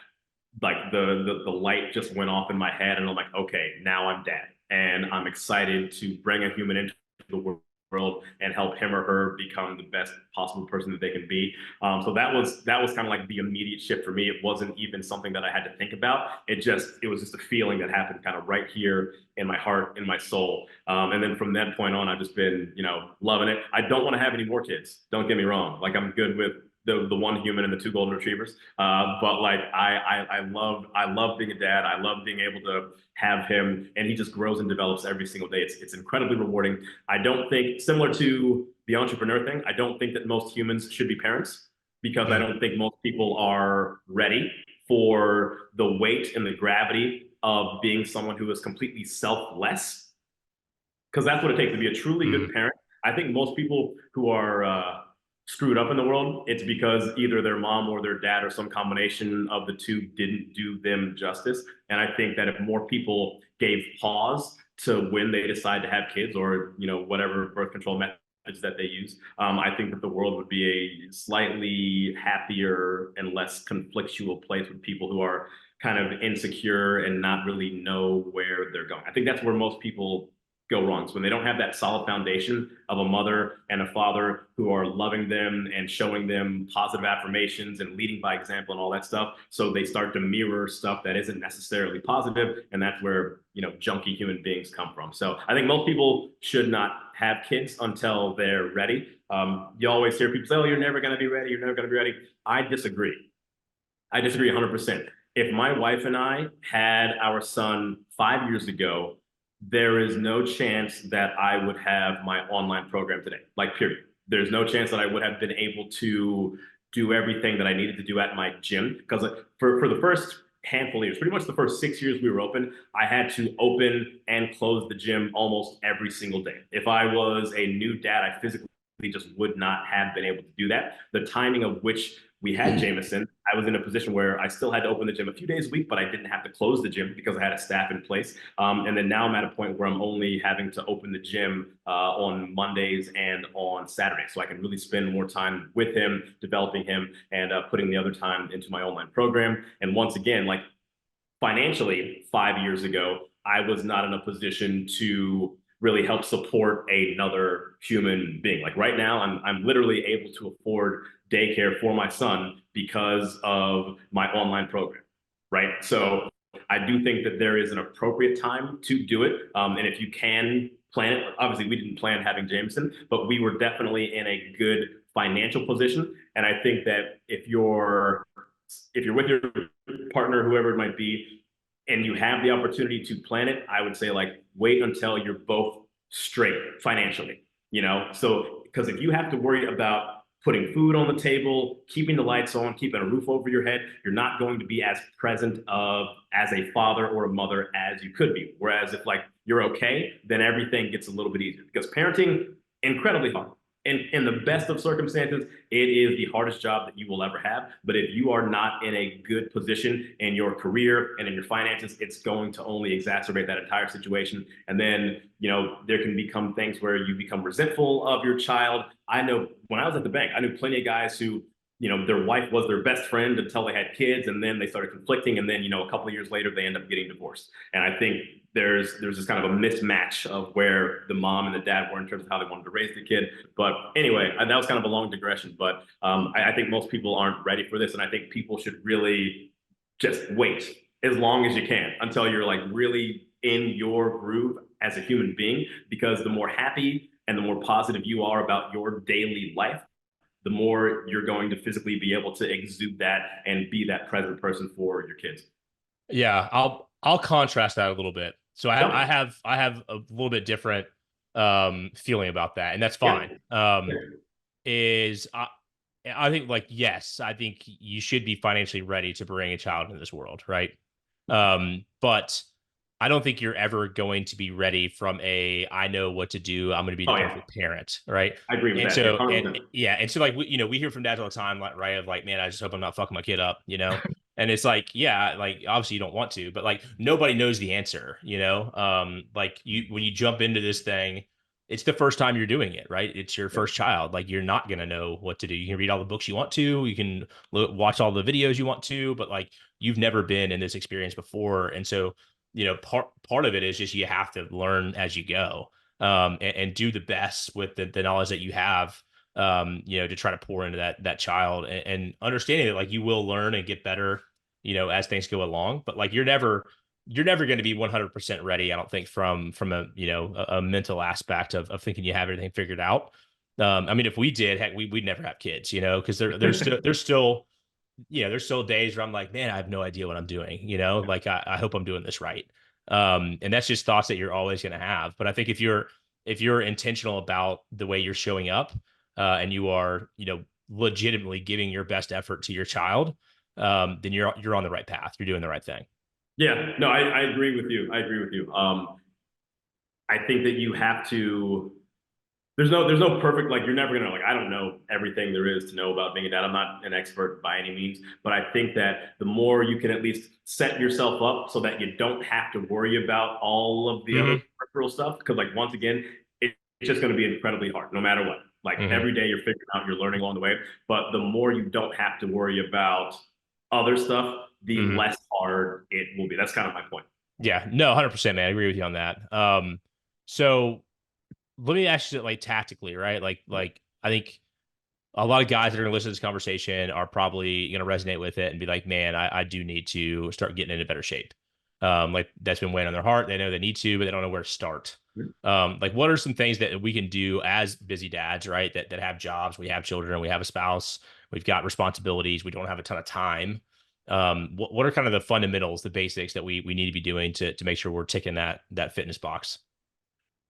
Speaker 1: like the light just went off in my head and I'm like, okay, now I'm dad. And I'm excited to bring a human into the world and help him or her become the best possible person that they can be. So that was kind of like the immediate shift for me. It wasn't even something that I had to think about. It was just a feeling that happened kind of right here in my heart, in my soul. And then from that point on, I've just been, loving it. I don't want to have any more kids. Don't get me wrong. Like I'm good with the one human and the two golden retrievers. But like I love being a dad. I love being able to have him, and he just grows and develops every single day. It's incredibly rewarding. I don't think, similar to the entrepreneur thing, I don't think that most humans should be parents because I don't think most people are ready for the weight and the gravity of being someone who is completely selfless. Because that's what it takes to be a truly good parent. I think most people who are screwed up in the world, it's because either their mom or their dad or some combination of the two didn't do them justice. And I think that if more people gave pause to when they decide to have kids, or whatever birth control methods that they use, I think that the world would be a slightly happier and less conflictual place with people who are kind of insecure and not really know where they're going. I think that's where most people go wrong. So when they don't have that solid foundation of a mother and a father who are loving them and showing them positive affirmations and leading by example and all that stuff, so they start to mirror stuff that isn't necessarily positive, and that's where junky human beings come from. So I think most people should not have kids until they're ready. You always hear people say, "Oh, you're never going to be ready. You're never going to be ready." I disagree. I disagree 100%. If my wife and I had our son 5 years ago, there is no chance that I would have my online program today, like, period. There's no chance that I would have been able to do everything that I needed to do at my gym. Because for the first handful of years, pretty much the first 6 years we were open, I had to open and close the gym almost every single day. If I was a new dad, I physically just would not have been able to do that. The timing of which we had Jameson, I was in a position where I still had to open the gym a few days a week, but I didn't have to close the gym because I had a staff in place. And then now I'm at a point where I'm only having to open the gym on Mondays and on Saturdays. So I can really spend more time with him, developing him, and putting the other time into my online program. And once again, like, financially, 5 years ago, I was not in a position to really help support another human being. Like, right now, I'm literally able to afford daycare for my son because of my online program, right? So I do think that there is an appropriate time to do it. And if you can plan it, obviously we didn't plan having Jameson, but we were definitely in a good financial position. And I think that if you're with your partner, whoever it might be, and you have the opportunity to plan it, I would say, like, wait until you're both straight financially, So, because if you have to worry about putting food on the table, keeping the lights on, keeping a roof over your head, you're not going to be as present as a father or a mother as you could be. Whereas if, like, you're okay, then everything gets a little bit easier, because parenting, incredibly hard. In the best of circumstances, it is the hardest job that you will ever have. But if you are not in a good position in your career and in your finances, it's going to only exacerbate that entire situation. And then, there can become things where you become resentful of your child. I know when I was at the bank, I knew plenty of guys who, their wife was their best friend until they had kids, and then they started conflicting, and then, a couple of years later, they end up getting divorced. And I think there's this kind of a mismatch of where the mom and the dad were in terms of how they wanted to raise the kid. But anyway, that was kind of a long digression. But I think most people aren't ready for this, and I think people should really just wait as long as you can until you're, like, really in your groove as a human being, because the more happy and the more positive you are about your daily life, the more you're going to physically be able to exude that and be that present person for your kids.
Speaker 2: Yeah, I'll contrast that a little bit. So I have a little bit different feeling about that, and that's fine.
Speaker 1: Yeah.
Speaker 2: Is I think, like, yes, I think you should be financially ready to bring a child into this world, right? But I don't think you're ever going to be ready from I know what to do, I'm going to be the
Speaker 1: Oh, yeah.
Speaker 2: perfect parent, right?
Speaker 1: I agree with
Speaker 2: And
Speaker 1: that.
Speaker 2: so,
Speaker 1: 100%.
Speaker 2: and yeah, and so, like, we hear from dads all the time, like, right, of like, man, I just hope I'm not fucking my kid up, And it's like, yeah, like, obviously you don't want to, but, like, nobody knows the answer, like, when you jump into this thing, it's the first time you're doing it, right? It's your first child. Like, you're not going to know what to do. You can read all the books you want to, you can watch all the videos you want to, but, like, you've never been in this experience before. And so, part of it is just, you have to learn as you go, and do the best with the knowledge that you have, to try to pour into that child, and understanding that, like, you will learn and get better, as things go along. But, like, you're never going to be 100% ready, I don't think, from a mental aspect of thinking you have everything figured out. I mean, if we did, heck, we'd never have kids, because there's still days where I'm like, man, I have no idea what I'm doing, like, I hope I'm doing this right. And that's just thoughts that you're always going to have. But I think if you're intentional about the way you're showing up, and you are, legitimately giving your best effort to your child, then you're on the right path. You're doing the right thing.
Speaker 1: Yeah, no, I agree with you. I agree with you. I think that you have to there's no perfect, like, you're never gonna, like, I don't know everything there is to know about being a dad. I'm not an expert by any means, but I think that the more you can at least set yourself up so that you don't have to worry about all of the other
Speaker 2: Hmm.
Speaker 1: peripheral stuff, because, like, once again, it's just going to be incredibly hard no matter what. Like,
Speaker 2: Hmm.
Speaker 1: every day you're figuring out, you're learning along the way, but the more you don't have to worry about other stuff, the
Speaker 2: Hmm.
Speaker 1: less hard it will be. That's kind of my point.
Speaker 2: Yeah, no, 100%, man. I agree with you on that. So let me ask you, like, tactically, right? Like I think a lot of guys that are going to listen to this conversation are probably going to resonate with it and be like, man, I do need to start getting into better shape. Like, that's been weighing on their heart. They know they need to, but they don't know where to start. Like, what are some things that we can do as busy dads, right? That have jobs, we have children, we have a spouse, we've got responsibilities, we don't have a ton of time. What are kind of the fundamentals, the basics that we need to be doing to make sure we're ticking that fitness box?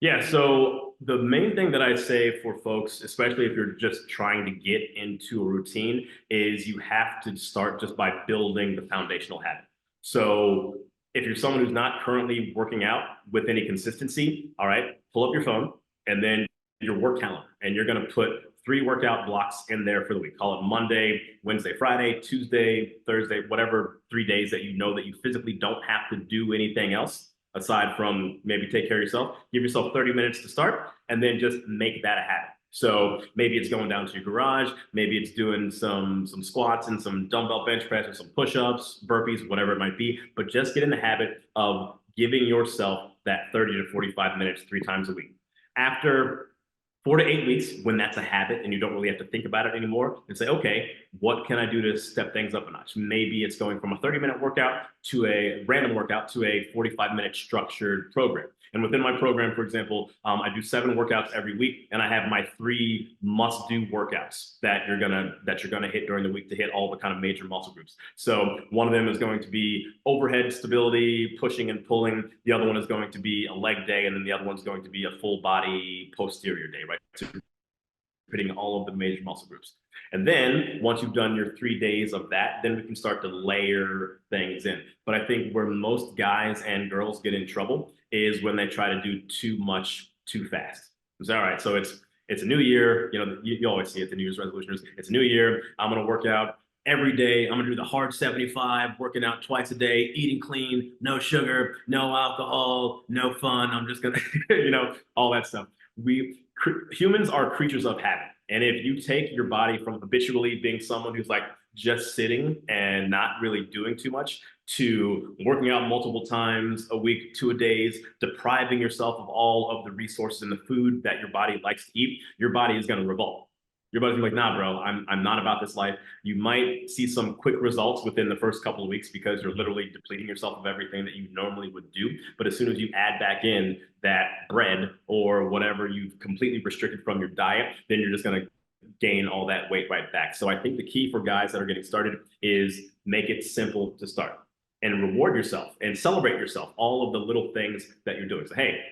Speaker 1: Yeah, so the main thing that I say for folks, especially if you're just trying to get into a routine, is you have to start just by building the foundational habit. So if you're someone who's not currently working out with any consistency, all right, pull up your phone and then your work calendar, and you're going to put 3 workout blocks in there for the week. Call it Monday, Wednesday, Friday, Tuesday, Thursday, whatever 3 days that you know that you physically don't have to do anything else aside from maybe take care of yourself. Give yourself 30 minutes to start and then just make that a habit. So maybe it's going down to your garage, maybe it's doing some squats and some dumbbell bench press or some push-ups, burpees, whatever it might be, but just get in the habit of giving yourself that 30 to 45 minutes 3 times a week. After 4 to 8 weeks, when that's a habit and you don't really have to think about it anymore, and say, okay, what can I do to step things up a notch? Maybe it's going from a 30-minute workout to a random workout to a 45-minute structured program. And within my program, for example, I do 7 workouts every week, and I have my 3 must-do workouts that you're gonna hit during the week to hit all the kind of major muscle groups. So one of them is going to be overhead stability, pushing and pulling. The other one is going to be a leg day, and then the other one's going to be a full body posterior day, right? So hitting all of the major muscle groups. And then once you've done your 3 days of that, then we can start to layer things in. But I think where most guys and girls get in trouble is when they try to do too much too fast. It's all right. So it's a new year. You know, you always see it, the New Year's resolutions. It's a new year. I'm gonna work out every day. I'm gonna do the hard 75, working out twice a day, eating clean, no sugar, no alcohol, no fun. I'm just gonna, all that stuff. Humans are creatures of habit. And if you take your body from habitually being someone who's like just sitting and not really doing too much to working out multiple times a week, 2 a days, depriving yourself of all of the resources and the food that your body likes to eat, your body is going to revolt. Your body's gonna be like, nah, bro, I'm not about this life. You might see some quick results within the first couple of weeks because you're literally depleting yourself of everything that you normally would do. But as soon as you add back in that bread or whatever you've completely restricted from your diet, then you're just gonna gain all that weight right back. So I think the key for guys that are getting started is make it simple to start and reward yourself and celebrate yourself, all of the little things that you're doing. So, hey,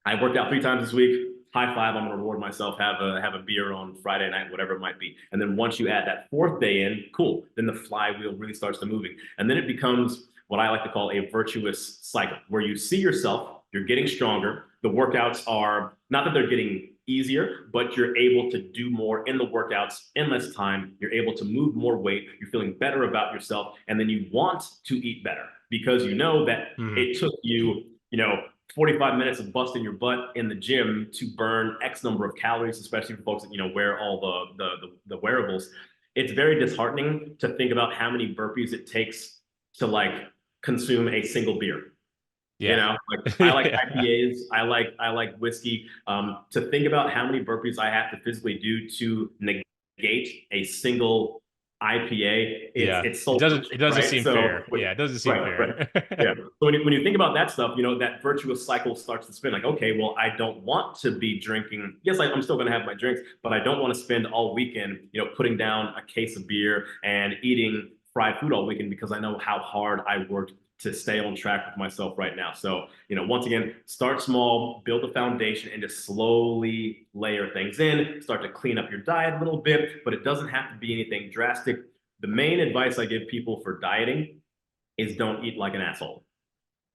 Speaker 1: I worked out 3 times this week. High five! I'm gonna reward myself. Have a beer on Friday night, whatever it might be. And then once you add that 4th day in, cool. Then the flywheel really starts to moving, and then it becomes what I like to call a virtuous cycle, where you see yourself, you're getting stronger. The workouts are not that they're getting easier, but you're able to do more in the workouts in less time. You're able to move more weight. You're feeling better about yourself, and then you want to eat better because you know that
Speaker 2: Hmm.
Speaker 1: it took you, 45 minutes of busting your butt in the gym to burn X number of calories, especially for folks that wear all the wearables. It's very disheartening to think about how many burpees it takes to like consume a single beer.
Speaker 2: Yeah.
Speaker 1: Like I like
Speaker 2: Yeah.
Speaker 1: IPAs, I like whiskey. To think about how many burpees I have to physically do to negate a single IPA, it's
Speaker 2: Yeah.
Speaker 1: it's
Speaker 2: It
Speaker 1: soul
Speaker 2: doesn't it
Speaker 1: crushing,
Speaker 2: doesn't
Speaker 1: right?
Speaker 2: seem
Speaker 1: So
Speaker 2: fair. Yeah, it doesn't seem
Speaker 1: right.
Speaker 2: fair.
Speaker 1: Yeah. So when you think about that stuff, that virtuous cycle starts to spin. Like, okay, well, I don't want to be drinking. Yes, I'm still going to have my drinks, but I don't want to spend all weekend, putting down a case of beer and eating fried food all weekend because I know how hard I worked to stay on track with myself right now. So, once again, start small, build a foundation, and just slowly layer things in. Start to clean up your diet a little bit, but it doesn't have to be anything drastic. The main advice I give people for dieting is don't eat like an asshole.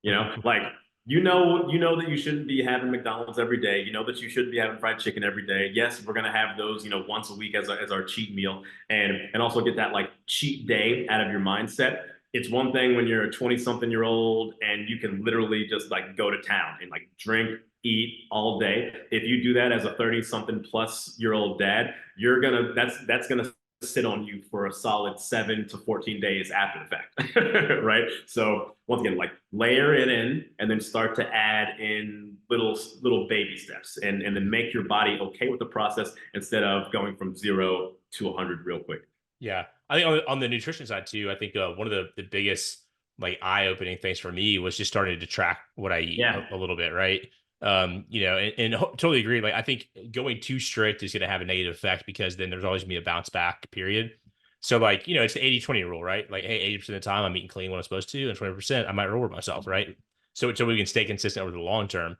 Speaker 1: Like you know that you shouldn't be having McDonald's every day. You know that you shouldn't be having fried chicken every day. Yes, we're gonna have those, once a week as our cheat meal, and also get that like cheat day out of your mindset. It's one thing when you're a 20 something year old and you can literally just like go to town and like drink, eat all day. If you do that as a 30 something plus year old dad, you're gonna that's gonna sit on you for a solid 7 to 14 days after the fact. Right? So once again, like layer it in and then start to add in little baby steps, and then make your body okay with the process instead of going from 0 to 100 real quick.
Speaker 2: Yeah. I think on the nutrition side too, I think one of the biggest like eye-opening things for me was just starting to track what I eat
Speaker 1: Yeah.
Speaker 2: a little bit, right? Totally agree. Like I think going too strict is going to have a negative effect because then there's always gonna be a bounce back period. So like, it's the 80-20 rule, right? Like, hey, 80% of the time I'm eating clean when I'm supposed to, and 20% I might reward myself, right? So we can stay consistent over the long term.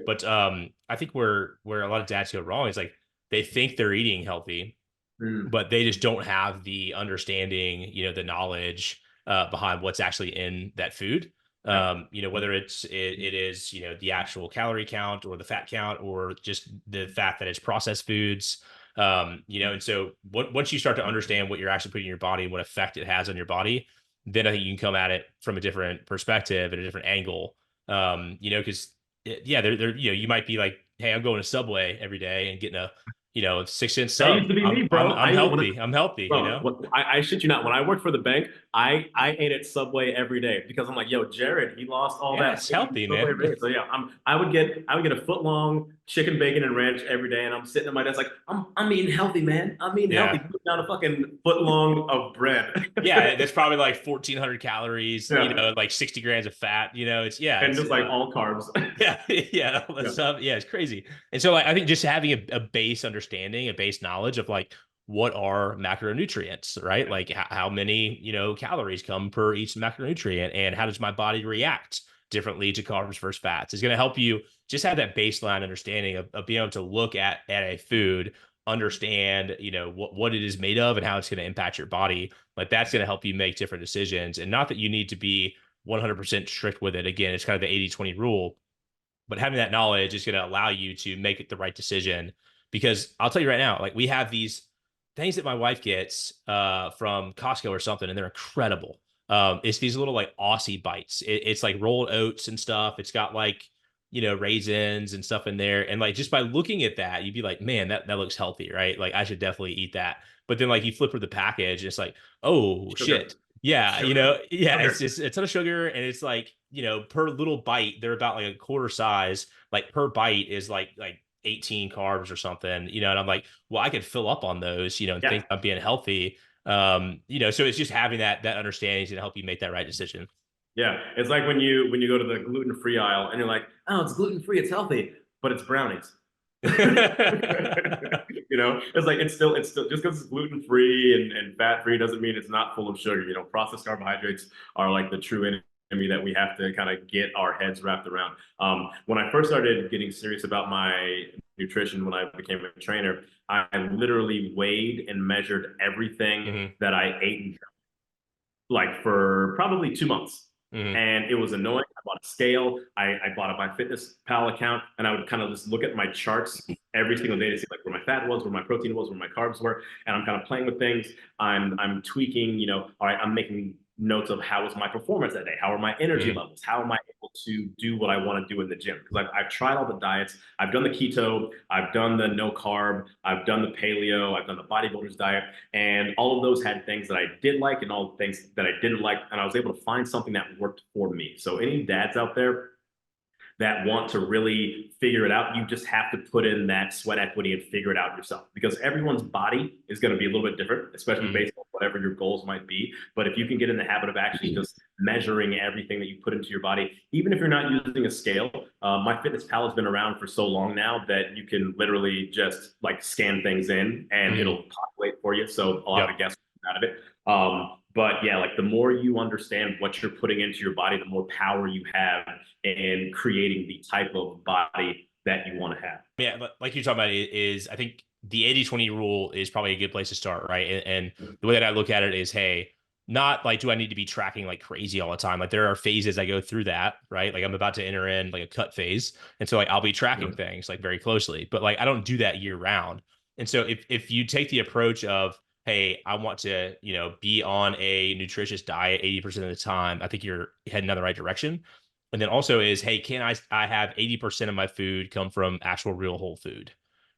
Speaker 2: But I think where a lot of dads go wrong is like they think they're eating healthy,
Speaker 1: Mm.
Speaker 2: but they just don't have the understanding, the knowledge behind what's actually in that food.
Speaker 1: Yeah.
Speaker 2: Whether it is, the actual calorie count or the fat count or just the fact that it's processed foods. And so once you start to understand what you're actually putting in your body and what effect it has on your body, then I think you can come at it from a different perspective and a different angle. Because you might be like, hey, I'm going to Subway every day and getting a 6-inch
Speaker 1: That
Speaker 2: sub.
Speaker 1: used to be
Speaker 2: I'm
Speaker 1: me,
Speaker 2: I'm
Speaker 1: bro.
Speaker 2: I'm healthy. I'm healthy.
Speaker 1: Bro, I shit you not. When I worked for the bank, I ate at Subway every day because I'm like, yo, Jared, he lost all
Speaker 2: Yeah,
Speaker 1: that
Speaker 2: it's
Speaker 1: weight eating
Speaker 2: healthy,
Speaker 1: Subway
Speaker 2: man.
Speaker 1: every day. So yeah, I would get a foot long chicken bacon and ranch every day, and I'm sitting at my desk like, I'm eating healthy, man. I'm eating healthy.
Speaker 2: Yeah.
Speaker 1: Put down a fucking foot long of bread.
Speaker 2: Yeah, that's probably like 1,400 calories,
Speaker 1: Yeah,
Speaker 2: like 60 grams of fat,
Speaker 1: and just like all carbs.
Speaker 2: yeah, yeah, all that
Speaker 1: Yeah.
Speaker 2: stuff. Yeah, it's crazy. And so like I think just having a base understanding, a base knowledge of like what are macronutrients, right? Like how many, calories come per each macronutrient and how does my body react differently to carbs versus fats is going to help you just have that baseline understanding of being able to look at a food, understand, what it is made of and how it's going to impact your body. Like that's going to help you make different decisions. And not that you need to be 100% strict with it. Again, it's kind of the 80-20 rule, but having that knowledge is going to allow you to make it the right decision. Because I'll tell you right now, like we have these things that my wife gets from Costco or something, and they're incredible. It's these little like Aussie bites. It's like rolled oats and stuff. It's got like, raisins and stuff in there. And like just by looking at that, you'd be like, man, that looks healthy, right? Like I should definitely eat that. But then like you flip through the package and it's like, oh
Speaker 1: Sugar,
Speaker 2: shit. Yeah,
Speaker 1: sugar,
Speaker 2: yeah, it's
Speaker 1: sugar.
Speaker 2: just a ton of sugar, and it's like, per little bite, they're about like a quarter size. Like per bite is like 18 carbs or something, and I'm like, well, I could fill up on those, and
Speaker 1: Yeah.
Speaker 2: think I'm being healthy. So it's just having that understanding to help you make that right decision.
Speaker 1: Yeah, it's like when you go to the gluten free aisle and you're like, oh, it's gluten free, it's healthy, but it's brownies. It's like it's still just because it's gluten free and fat free doesn't mean it's not full of sugar. Processed carbohydrates are like the true enemy that we have to kind of get our heads wrapped around. When I first started getting serious about my nutrition, when I became a trainer, I literally weighed and measured everything
Speaker 2: Hmm.
Speaker 1: that I ate like for probably 2 months.
Speaker 2: Hmm.
Speaker 1: And it was annoying. I bought a scale. I bought a MyFitnessPal account, and I would kind of just look at my charts every single day to see like where my fat was, where my protein was, where my carbs were, and I'm kind of playing with things. I'm tweaking. All right, I'm making notes of how was my performance that day, how are my energy
Speaker 2: Hmm.
Speaker 1: levels, how am I able to do what I want to do in the gym, because I've tried all the diets. I've done the keto, I've done the no carb, I've done the paleo, I've done the bodybuilder's diet, and all of those had things that I did like and all the things that I didn't like. And I was able to find something that worked for me. So, any dads out there that want to really figure it out, you just have to put in that sweat equity and figure it out yourself, because everyone's body is going to be a little bit different, especially
Speaker 2: Hmm.
Speaker 1: based on whatever your goals might be. But if you can get in the habit of actually just measuring everything that you put into your body, even if you're not using a scale, MyFitnessPal has been around for so long now that you can literally just like scan things in and
Speaker 2: Hmm.
Speaker 1: it'll populate for you. So a lot of
Speaker 2: Yep.
Speaker 1: the guests out of it. But yeah, like the more you understand what you're putting into your body, the more power you have in creating the type of body that you want to have.
Speaker 2: Yeah, but like you're talking about is I think the 80-20 rule is probably a good place to start, right? And the way that I look at it is, hey, not like, do I need to be tracking like crazy all the time? Like there are phases I go through that, right? Like I'm about to enter in like a cut phase. And so like I'll be tracking
Speaker 1: Yeah.
Speaker 2: things like very closely, but like I don't do that year round. And so if you take the approach of, hey, I want to, be on a nutritious diet 80% of the time, I think you're heading in the right direction. And then also is, hey, can I have 80% of my food come from actual real whole food?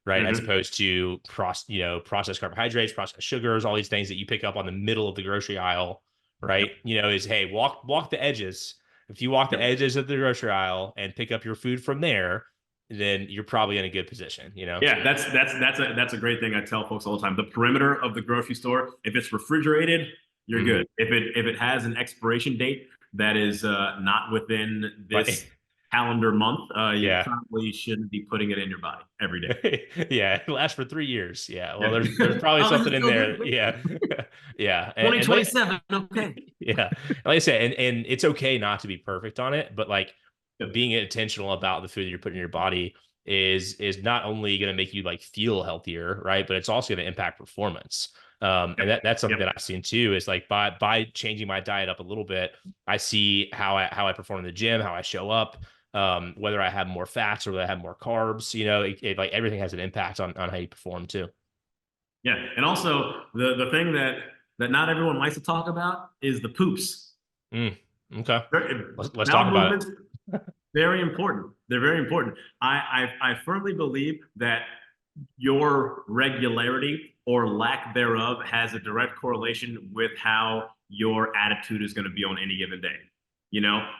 Speaker 2: Right. As
Speaker 1: Hmm.
Speaker 2: opposed to processed carbohydrates, processed sugars, all these things that you pick up on the middle of the grocery aisle,
Speaker 1: Yep.
Speaker 2: right? Is, hey, walk the edges. If you walk the
Speaker 1: Yep.
Speaker 2: edges of the grocery aisle and pick up your food from there, then you're probably in a good position.
Speaker 1: Yeah, that's a great thing I tell folks all the time. The perimeter of the grocery store, if it's refrigerated, you're
Speaker 2: Mhm.
Speaker 1: good. If it has an expiration date that is not within
Speaker 2: Right.
Speaker 1: this calendar month, you
Speaker 2: Yeah.
Speaker 1: probably shouldn't be putting it in your body every day.
Speaker 2: Yeah, it lasts for 3 years. Yeah. Well,
Speaker 1: Yeah.
Speaker 2: there's probably
Speaker 1: Oh, this
Speaker 2: something
Speaker 1: is
Speaker 2: in
Speaker 1: still good.
Speaker 2: there. Yeah. Yeah. And like
Speaker 1: 2027. Okay.
Speaker 2: yeah. Like I said, and it's okay not to be perfect on it, but like
Speaker 1: Yep.
Speaker 2: being intentional about the food that you're putting in your body is not only going to make you like feel healthier, right? But it's also going to impact performance.
Speaker 1: Yep.
Speaker 2: And that's something
Speaker 1: Yep.
Speaker 2: that I've seen too, is like by changing my diet up a little bit, I see how I perform in the gym, how I show up, whether I have more fats or whether I have more carbs, like everything has an impact on how you perform too.
Speaker 1: Yeah. And also the thing that not everyone likes to talk about is the poops.
Speaker 2: Mm, okay. Let's talk
Speaker 1: Bowel
Speaker 2: about
Speaker 1: movements, very important. They're very important. I firmly believe that your regularity or lack thereof has a direct correlation with how your attitude is going to be on any given day.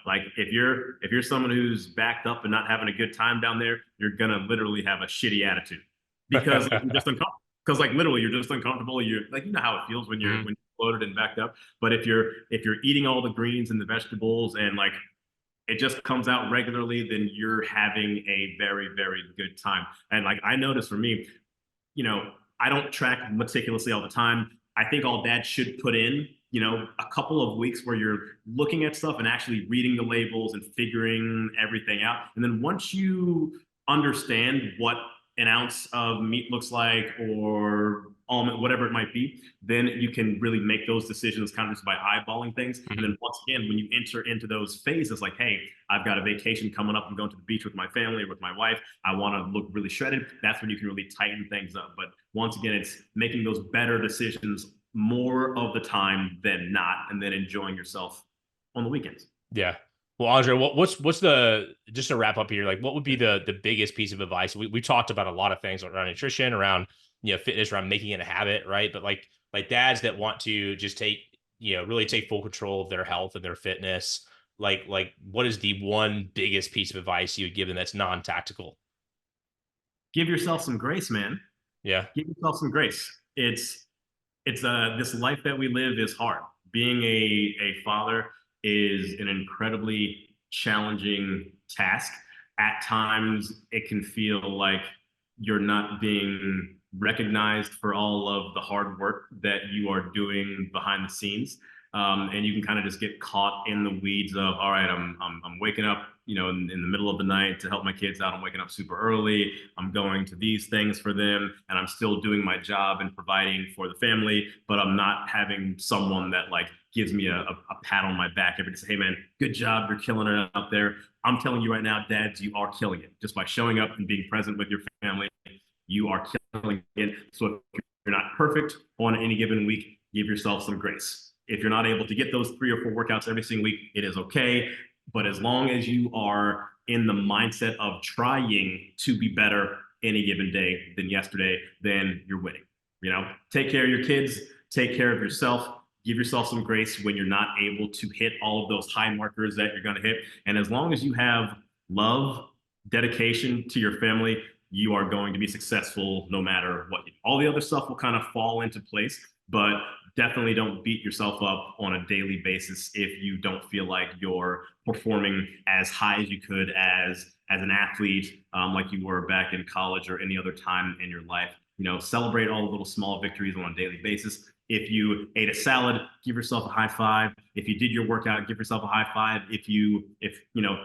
Speaker 1: Like if you're someone who's backed up and not having a good time down there, you're gonna literally have a shitty attitude because like, you're
Speaker 2: it.
Speaker 1: just uncomfortable. Because like literally, you're just uncomfortable. You're like how it feels when you're
Speaker 2: Mhm.
Speaker 1: when you're bloated and backed up. But if you're eating all the greens and the vegetables and like it just comes out regularly, then you're having a very, very good time. And like I noticed for me, I don't track meticulously all the time. I think all dads should put in, a couple of weeks where you're looking at stuff and actually reading the labels and figuring everything out. And then once you understand what an ounce of meat looks like or almond, whatever it might be, then you can really make those decisions kind of just by eyeballing things. And
Speaker 2: Mhm.
Speaker 1: then once again, when you enter into those phases, like, hey, I've got a vacation coming up. I'm going to the beach with my family or with my wife. I want to look really shredded. That's when you can really tighten things up. But once again, it's making those better decisions more of the time than not, and then enjoying yourself on the weekends.
Speaker 2: Yeah. Well, Andre, what's the just to wrap up here? Like, what would be the biggest piece of advice? We talked about a lot of things around nutrition, around fitness, around making it a habit, right? But like dads that want to just take really take full control of their health and their fitness. Like what is the one biggest piece of advice you would give them that's non-tactical?
Speaker 1: Give yourself some grace, man.
Speaker 2: Yeah.
Speaker 1: Give yourself some grace. It's this life that we live is hard. Being a father is an incredibly challenging task. At times, it can feel like you're not being recognized for all of the hard work that you are doing behind the scenes. And you can kind of just get caught in the weeds of, all right, I'm waking up, in the middle of the night to help my kids out. I'm waking up super early. I'm going to these things for them, and I'm still doing my job and providing for the family, but I'm not having someone that like gives me a pat on my back every day. Say, hey man, good job, you're killing it out there. I'm telling you right now, dads, you are killing it just by showing up and being present with your family. You are killing it. So if you're not perfect on any given week, give yourself some grace. If you're not able to get those 3 or 4 workouts every single week, it is okay. But as long as you are in the mindset of trying to be better any given day than yesterday, then you're winning. Take care of your kids, take care of yourself, give yourself some grace when you're not able to hit all of those high markers that you're going to hit. And as long as you have love, dedication to your family, you are going to be successful no matter what. All the other stuff will kind of fall into place, but definitely don't beat yourself up on a daily basis if you don't feel like you're performing as high as you could as an athlete, like you were back in college or any other time in your life. Celebrate all the little small victories on a daily basis. If you ate a salad, give yourself a high five. If you did your workout, give yourself a high five. If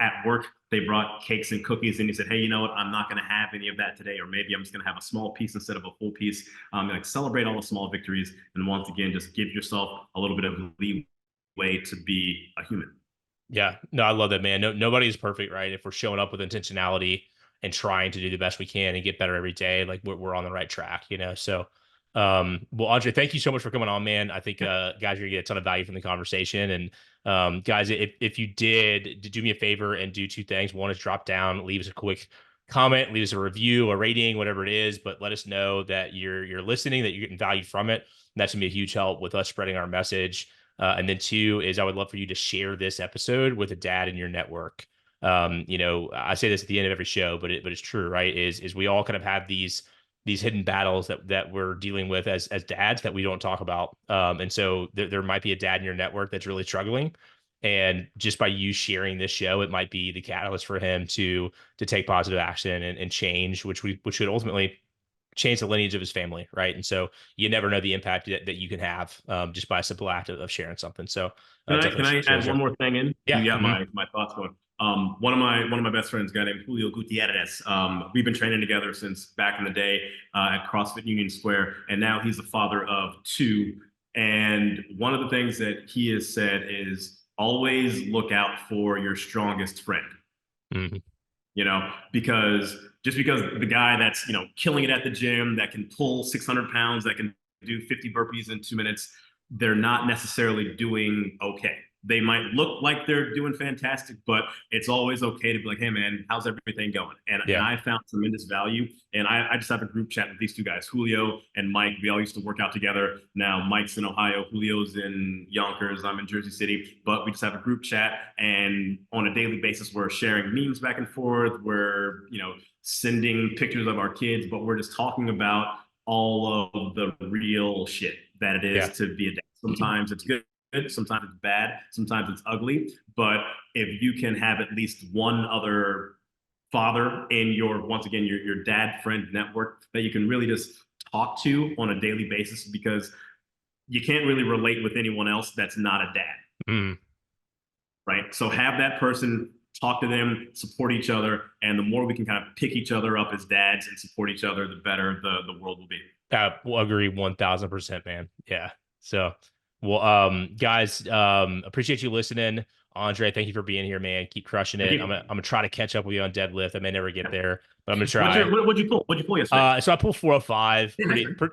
Speaker 1: at work they brought cakes and cookies and you said, hey, you know what, I'm not going to have any of that today, or maybe I'm just going to have a small piece instead of a full piece. Like celebrate all the small victories, and once again, just give yourself a little bit of leeway to be a human.
Speaker 2: Yeah, no, I love that, man. No, nobody's perfect, right? If we're showing up with intentionality and trying to do the best we can and get better every day, like we're on the right track, So, well, Andre, thank you so much for coming on, man. I think, guys, are gonna get a ton of value from the conversation. And, guys, if you did do me a favor and do two things. One is drop down, leave us a quick comment, leave us a review, a rating, whatever it is, but let us know that you're listening, that you're getting value from it. And that's gonna be a huge help with us spreading our message. And then two is I would love for you to share this episode with a dad in your network. I say this at the end of every show, but it's true, right? Is we all kind of have these hidden battles that we're dealing with as dads that we don't talk about. And so there might be a dad in your network that's really struggling. And just by you sharing this show, it might be the catalyst for him to take positive action and change, which should ultimately change the lineage of his family, right? And so you never know the impact that you can have just by a simple act of sharing something. So
Speaker 1: can I add one more thing in?
Speaker 2: Yeah.
Speaker 1: You got my thoughts going. One of my best friends, a guy named Julio Gutierrez. We've been training together since back in the day at CrossFit Union Square, and now he's the father of two. And one of the things that he has said is always look out for your strongest friend.
Speaker 2: Mm-hmm.
Speaker 1: Because just because the guy that's, killing it at the gym, that can pull 600 pounds, that can do 50 burpees in 2 minutes, they're not necessarily doing okay. They might look like they're doing fantastic, but it's always okay to be like, hey, man, how's everything going? And I found tremendous value. And I just have a group chat with these two guys, Julio and Mike. We all used to work out together. Now Mike's in Ohio, Julio's in Yonkers, I'm in Jersey City, but we just have a group chat. And on a daily basis, we're sharing memes back and forth. We're, sending pictures of our kids, but we're just talking about all of the real shit that it is to be a dad. Sometimes it's good. Sometimes it's bad, sometimes it's ugly, but if you can have at least one other father in your dad friend network that you can really just talk to on a daily basis, because you can't really relate with anyone else that's not a dad. Right? So have that person, talk to them, support each other, and the more we can kind of pick each other up as dads and support each other, the better the world will be.
Speaker 2: We'll agree 1000%, man. Yeah. So, well, guys, appreciate you listening. Andre, thank you for being here, man. Keep crushing it. I'm gonna try to catch up with you on deadlift. I may never get there, but I'm gonna try.
Speaker 1: What'd you pull yesterday?
Speaker 2: So I pulled 405,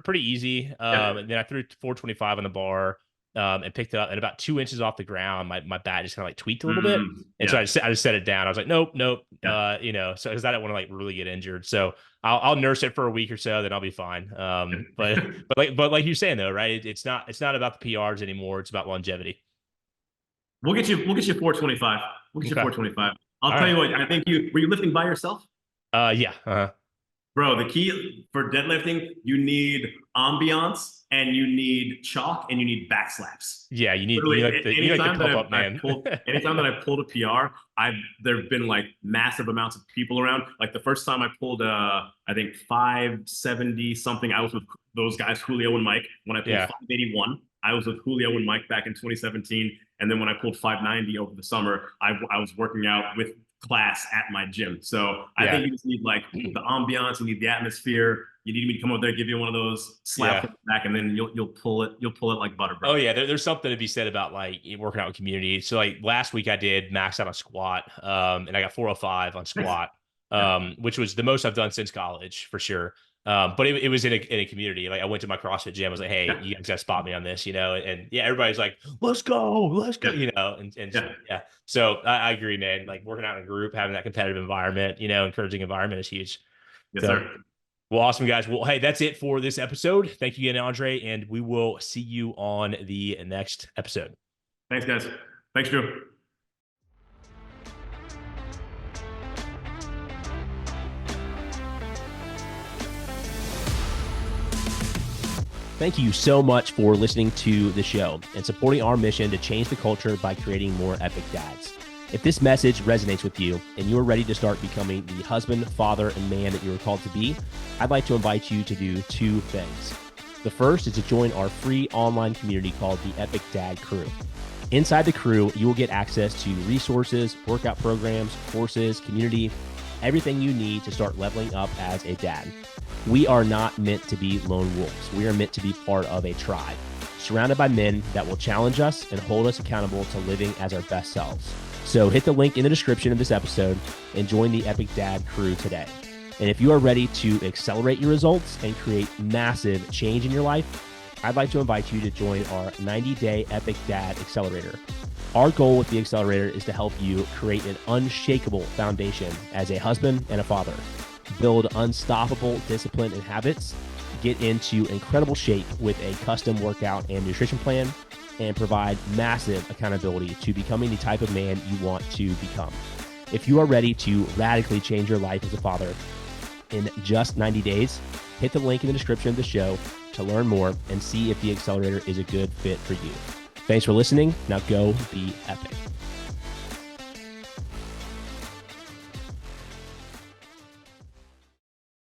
Speaker 2: pretty easy. And then I threw 425 on the bar, and picked it up, and about 2 inches off the ground, my back just kind of like tweaked a little bit, and so I just set it down. I was like, nope. So because I don't want to like really get injured, so I'll nurse it for a week or so, then I'll be fine. But like you're saying though, right? It's not about the PRs anymore. It's about longevity.
Speaker 1: We'll get you 425. We'll get you 425. I'll tell you what. I think were you lifting by yourself?
Speaker 2: Yeah.
Speaker 1: Bro, the key for deadlifting, you need ambiance, and you need chalk, and you need back slaps.
Speaker 2: Yeah, you need the pump up, man.
Speaker 1: Anytime that I pulled a PR, there've been like massive amounts of people around. Like the first time I pulled I think 570 something, I was with those guys, Julio and Mike. When I pulled 581, I was with Julio and Mike back in 2017. And then when I pulled 590 over the summer, I was working out with class at my gym. So I think you just need like the ambiance, you need the atmosphere. You need me to come over there, give you one of those slaps back, and then you'll pull it like butter, bro.
Speaker 2: Oh yeah, there's something to be said about like working out with community. So like last week I did max out on squat, and I got 405 on squat, which was the most I've done since college for sure. But it was in a community. Like I went to my CrossFit gym. I was like, hey, you guys gotta spot me on this, and everybody's like, let's go, So I agree, man. Like working out in a group, having that competitive environment, encouraging environment is huge.
Speaker 1: Yes, sir.
Speaker 2: Well, awesome, guys. Well, hey, that's it for this episode. Thank you again, Andre, and we will see you on the next episode.
Speaker 1: Thanks, guys. Thanks, Drew.
Speaker 2: Thank you so much for listening to the show and supporting our mission to change the culture by creating more epic dads. If this message resonates with you and you're ready to start becoming the husband, father, and man that you were called to be, I'd like to invite you to do two things. The first is to join our free online community called the Epic Dad Crew. Inside the crew, you will get access to resources, workout programs, courses, community, everything you need to start leveling up as a dad. We are not meant to be lone wolves. We are meant to be part of a tribe, surrounded by men that will challenge us and hold us accountable to living as our best selves. So hit the link in the description of this episode and join the Epic Dad Crew today. And if you are ready to accelerate your results and create massive change in your life, I'd like to invite you to join our 90-day Epic Dad Accelerator. Our goal with the accelerator is to help you create an unshakable foundation as a husband and a father, build unstoppable discipline and habits, get into incredible shape with a custom workout and nutrition plan, and provide massive accountability to becoming the type of man you want to become. If you are ready to radically change your life as a father in just 90 days, hit the link in the description of the show to learn more and see if the accelerator is a good fit for you. Thanks for listening. Now go be epic.